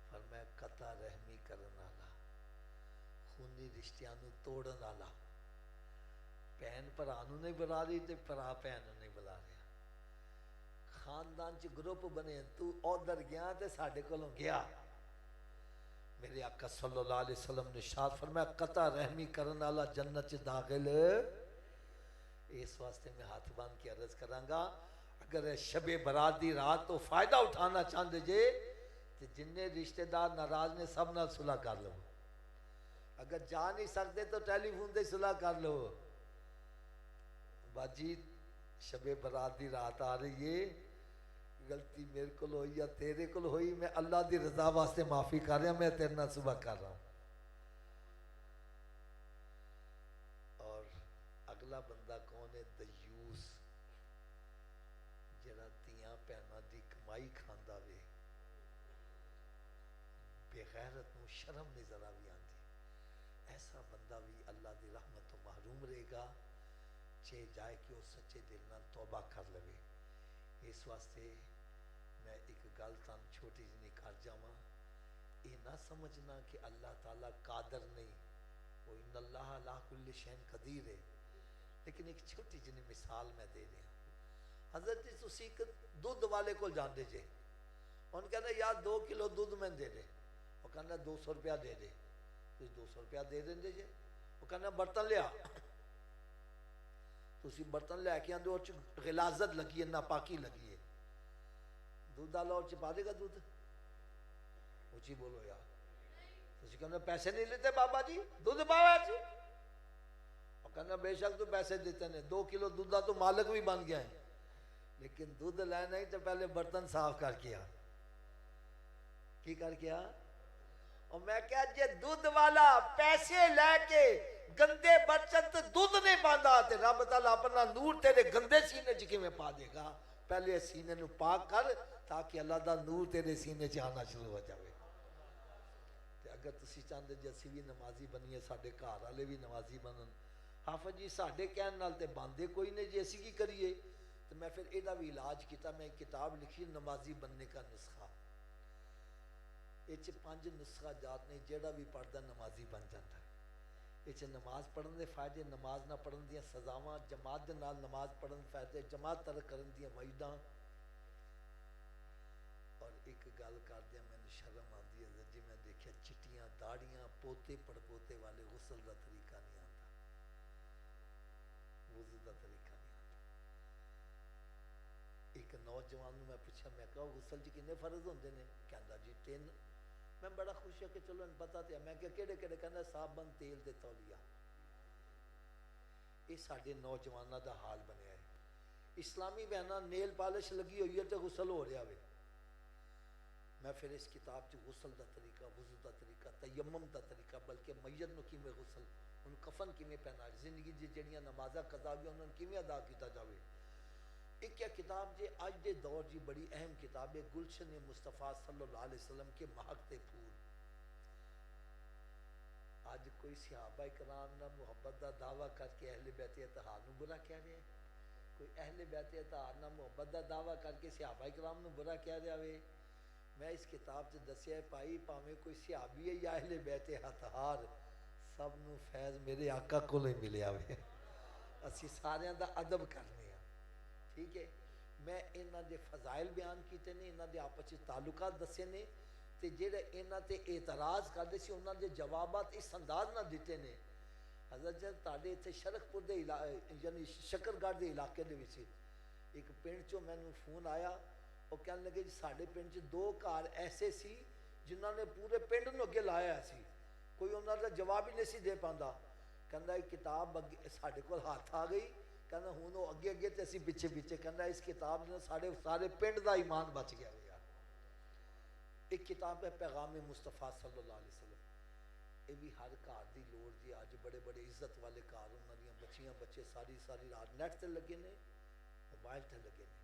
फरमाया कता रहमी करने वाला, खूनी रिश्तियां नूं तोड़न वाला। भैन भरा नूं नहीं बुला रही तो भरा भैन नूं नहीं बुला रहा। खानदान च ग्रुप बने, तू उधर गया तो साडे कोलों गया। मेरे आका सल्लल्लाहु अलैहि वसल्लम ने शाद फरमाया कता रहमी करने वाला जन्नत च दाखिल। इस वास्ते मैं हाथ बांध के अर्ज करांगा, अगर शबे बरात दी रात तो फायदा उठाना चाहते जे तो जिन्ने रिश्तेदार नाराज ने सब नाल सुलह कर लो। अगर जा नहीं सकते तो टेलीफोन से सुलह कर लो। बाजी शबे बरात दी रात आ रही है, गलती मेरे को हुई या तेरे को हुई, मैं अल्लाह की रजा वास्ते माफी कर रहा, मैं तेरे नाल सुबह कर रहा हूँ। और अगला बंदा कौन है? दयूस, जरा तियां भैनों की कमाई खांदा वे, बेगैरत नूं शर्म नहीं जरा भी आती, ऐसा बंदा भी अल्लाह की रहमत तो महरूम रहेगा, चे जाए कि वो सच्चे दिल नाल तौबा कर लवे। इस वास्ते मैं एक गल तुम छोटी जी नहीं कर जावा, ये ना समझना कि अल्लाह ताला कादर नहीं, वो इन्नल्लाह अला कुल्लि शैइन कदीर है। लेकिन एक छोटी जी मिसाल मैं दे रहा, हजरत जी तुसी एक दुध वाले को जाते जे, उन्हें कहना यार 2 किलो दुध मैं दे दे, वो कहना 200 रुपया दे दे, तुम 200 रुपया दे देंगे जे, वो कहना बर्तन लिया, तुसी बर्तन लैके आते हो, गिलाजत लगी है, नापाकी लगी है, दूध डालो और पा देगा दूध? ऊंची बोलो यार, तुसी कहना पैसे नहीं लेते बाबा जी, दूध पाओ जी, और कहना बेशक तू पैसे देते ने, 2 किलो दूध का तो मालिक भी बन गया है, लेकिन दूध लेना ही तो पहले बर्तन साफ करके आ, की करके आ। और मैं क्या जे दूध वाला पैसे लेके गंदे बर्तन तो दूध नहीं पाता, ते रब ताला अपना नूर तेरे गंदे सीने च किवें पा देगा? पहले सीने नूं पाक कर ताकि अल्लाह दा नूर तेरे सीने च आना शुरू हो जाए। ते अगर तुसी चाहते जे असी भी नमाजी बनीए, साडे घर वाले भी नमाजी बनन, हाफिज जी साडे कहण नाल ते बांधे कोई नहीं जी, असी की करिए? तो मैं फिर एदा भी इलाज किया, मैं एक किताब लिखी नमाजी बनने का नुस्खा, ये 5 नुस्खा जात ने, जेड़ा भी पढ़ता नमाजी बन जाता है। ये नमाज पढ़ने के फायदे, नमाज ना पढ़ने दी सजावां, जमात के नाल नमाज पढ़ने के फायदे, जमात तरक करने दी वईदां। और एक गल करदे मैनूं शर्म आती है जी, मैं देखिया चिट्टियां दाड़ियां, पोते पड़पोते वाले गुसल का तरीका नहीं आता, वुज़ू का तरीका नहीं आता। एक नौजवान नूं मैं पूछा, मैं कहा गुसल च किन्ने फर्ज होंदे ने? कहंदा जी 3। मैं बड़ा खुश है कि चलो पता तो है। मैं क्या केड़े केड़े? कहना साबन, तेल ते तौलिया। ये साडे नौजवानों का हाल बनया है। इस्लामी बहना नेल पॉलिश लगी हुई है तो गुसल हो रहा है। मैं फिर इस किताब च गुसल का तरीका, वुज़ू का तरीका, तयम्मुम का तरीका, बल्कि मैयत नूं किवें गुसल, उन्हें कफन किवें पहना, जिंदगी दी जड़ियां नमाज़ां कज़ा भी उन्होंने किवें अदा किया जाए। एक क्या किताब जे अज के दौर की बड़ी अहम किताब है, गुलशन मुस्तफ़ा सल्लल्लाहु अलैहि वसल्लम के महकते फूल। आज कोई सहाबा कराम ना मुहब्बत का दावा करके अहले बैत इत्तेहाद नूं बुरा कह रहा है, कोई अहले बैत इत्तेहाद ना मुहब्बत का दावा करके सहाबा कराम नूं बुरा कह रहा है। मैं इस किताब से दसिया भाई, भावें कोई सहाबी है या अहले बैत इत्तेहाद, सब नूं फैज़ मेरे आका कोलों ही मिलिया वे। असीं सारियां दा अदब करने, ठीक है। मैं इन्हां दे फजाइल बयान किए ने, इन्हां दे आपस में ताल्लुकात दसे ने, ते जेड़े इन्हां ते एतराज़ करते सी उन्हां दे जवाबात इस अंदाज नाल दिते ने। हज़रत जी तुहाडे इत्थे शरखपुर दे यानी शकरगढ़ के इलाके दे विच एक पिंड चों मैनूं फोन आया, वो कहने लगे जी साडे पिंड च 2 घर ऐसे सी जिन्हां ने पूरे पिंड नूं अगे लाया सी, कोई उन्हां दा जवाब ही नहीं सी दे पांदा। कहंदा एक किताब अगे साडे कोल हाथ आ गई, कहना हूँ वो अगे अगे तो असी पिछे पिछे, कहना इस किताब ने साढ़े सारे पिंड का ईमान बच गया यार। एक किताब है पैगाम मुस्तफ़ा सल्लल्लाहु अलैहि वसल्लम, ये भी हर घर की लोड़ जी। अज बड़े बड़े इज्जत वाले घर, उन्होंने बच्चियां बच्चे सारी सारी रात नैट से लगे ने, मोबाइल से लगे ने,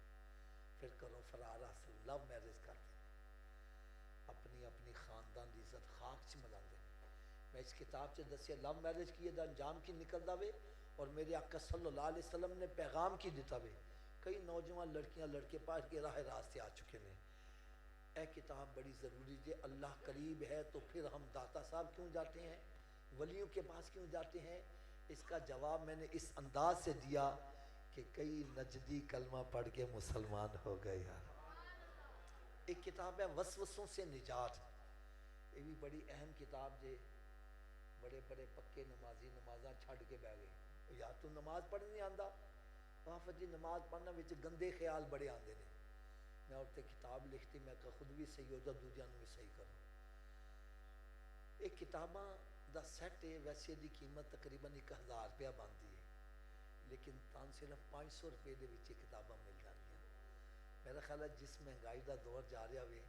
फिर घरों फरार हासिल लव मैरिज करते हैं, अपनी अपनी खानदान की इज्जत खाक च मिलाते हैं। मैं इस किताब से दसिया लव मैरिज की अंजाम की निकलता वे, और मेरे आका सल्लल्लाहु अलैहि वसल्लम ने पैगाम की दिता वे। कई नौजवान लड़कियां लड़के पढ़ के राह रास्ते आ चुके हैं। यह किताब बड़ी ज़रूरी है। अल्लाह करीब है तो फिर हम दाता साहब क्यों जाते हैं, वलियों के पास क्यों जाते हैं? इसका जवाब मैंने इस अंदाज से दिया कि कई नजदी कलमा पढ़ के मुसलमान हो गए यार। एक किताब है वसवसों से निजात, ये भी बड़ी अहम किताब है। बड़े बड़े पक्के नमाजी नमाजा छड़ के बह गए, यार तू नमाज पढ़ नहीं आता। आफत जी नमाज पढ़ने विच गंदे ख्याल बड़े आते हैं। मैं उत्ते किताब लिखती, मैं खुद भी सही हो जा, दूजिया भी सही करूँ। ये किताबा का सैट है, वैसे की कीमत तकरीबन 1000 रुपया बनती है, लेकिन तन सिर्फ 500 रुपये के किताबा मिल जाएंगी। मेरा ख्याल है जिस महंगाई का दौर जा रहा हो,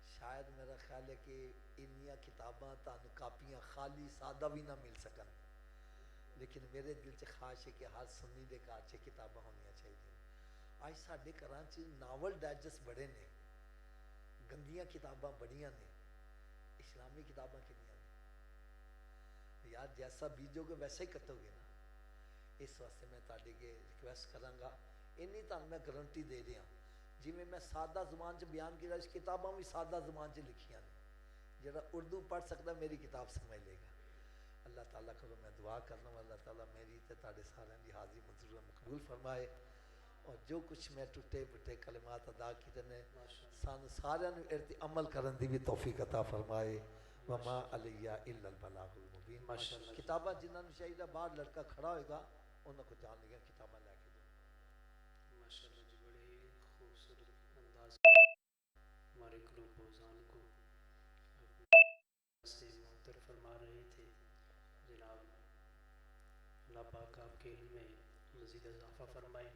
शायद मेरा ख्याल है कि इन्नियां किताबां तुहानू कापियां खाली सादा भी ना मिल सकन, लेकिन मेरे दिल च ख्वाहिश है कि हर सुन्नी के घर च किताबां होनी चाहिए। अज साढ़े घर च नावल डाइजस्ट बड़े ने, गंदियां किताबां बड़ियां ने, इस्लामी किताबां कितनियां ने। यार जैसा बीजोगे वैसा ही कटोगे ना। इस वास्ते मैं तुहाडे अगे रिक्वेस्ट करांगा, इन्नी तुहानू मैं गारंटी दे रहा, जिमें मैं सादा जुबान च बयान किया, किताबां भी सादा जुबान च लिखियां ने, जिहड़ा उर्दू पढ़ सकता मेरी किताब समझ लेगा। अल्लाह ताला को मैं दुआ करना, अल्लाह ताला मेरी तो तुहाडे सारिਆਂ की हाज़री मंजूर मकबूल फरमाए, और जो कुछ मैं टुटे पुटे कलिमात अदा किए ने सानू सारिਆਂ ਨੂੰ इस ते अमल करने की भी तौफीक अता फरमाए। वमा अलैया इल्लल बलागुल मुबीन। किताबां जिन्होंने चाहिए बाहर लड़का खड़ा होएगा उन्होंने को जान लिया किताबां लैके दो। माशाल्लाह जी, बड़े खूबसूरत अंदाज हमारे कलूब-ओ-ज़ान को से मुअत्तर फरमा रहे थे। जनाब अल्लाह पाक आपके इल्म में मज़ीद इज़ाफ़ा फरमाए।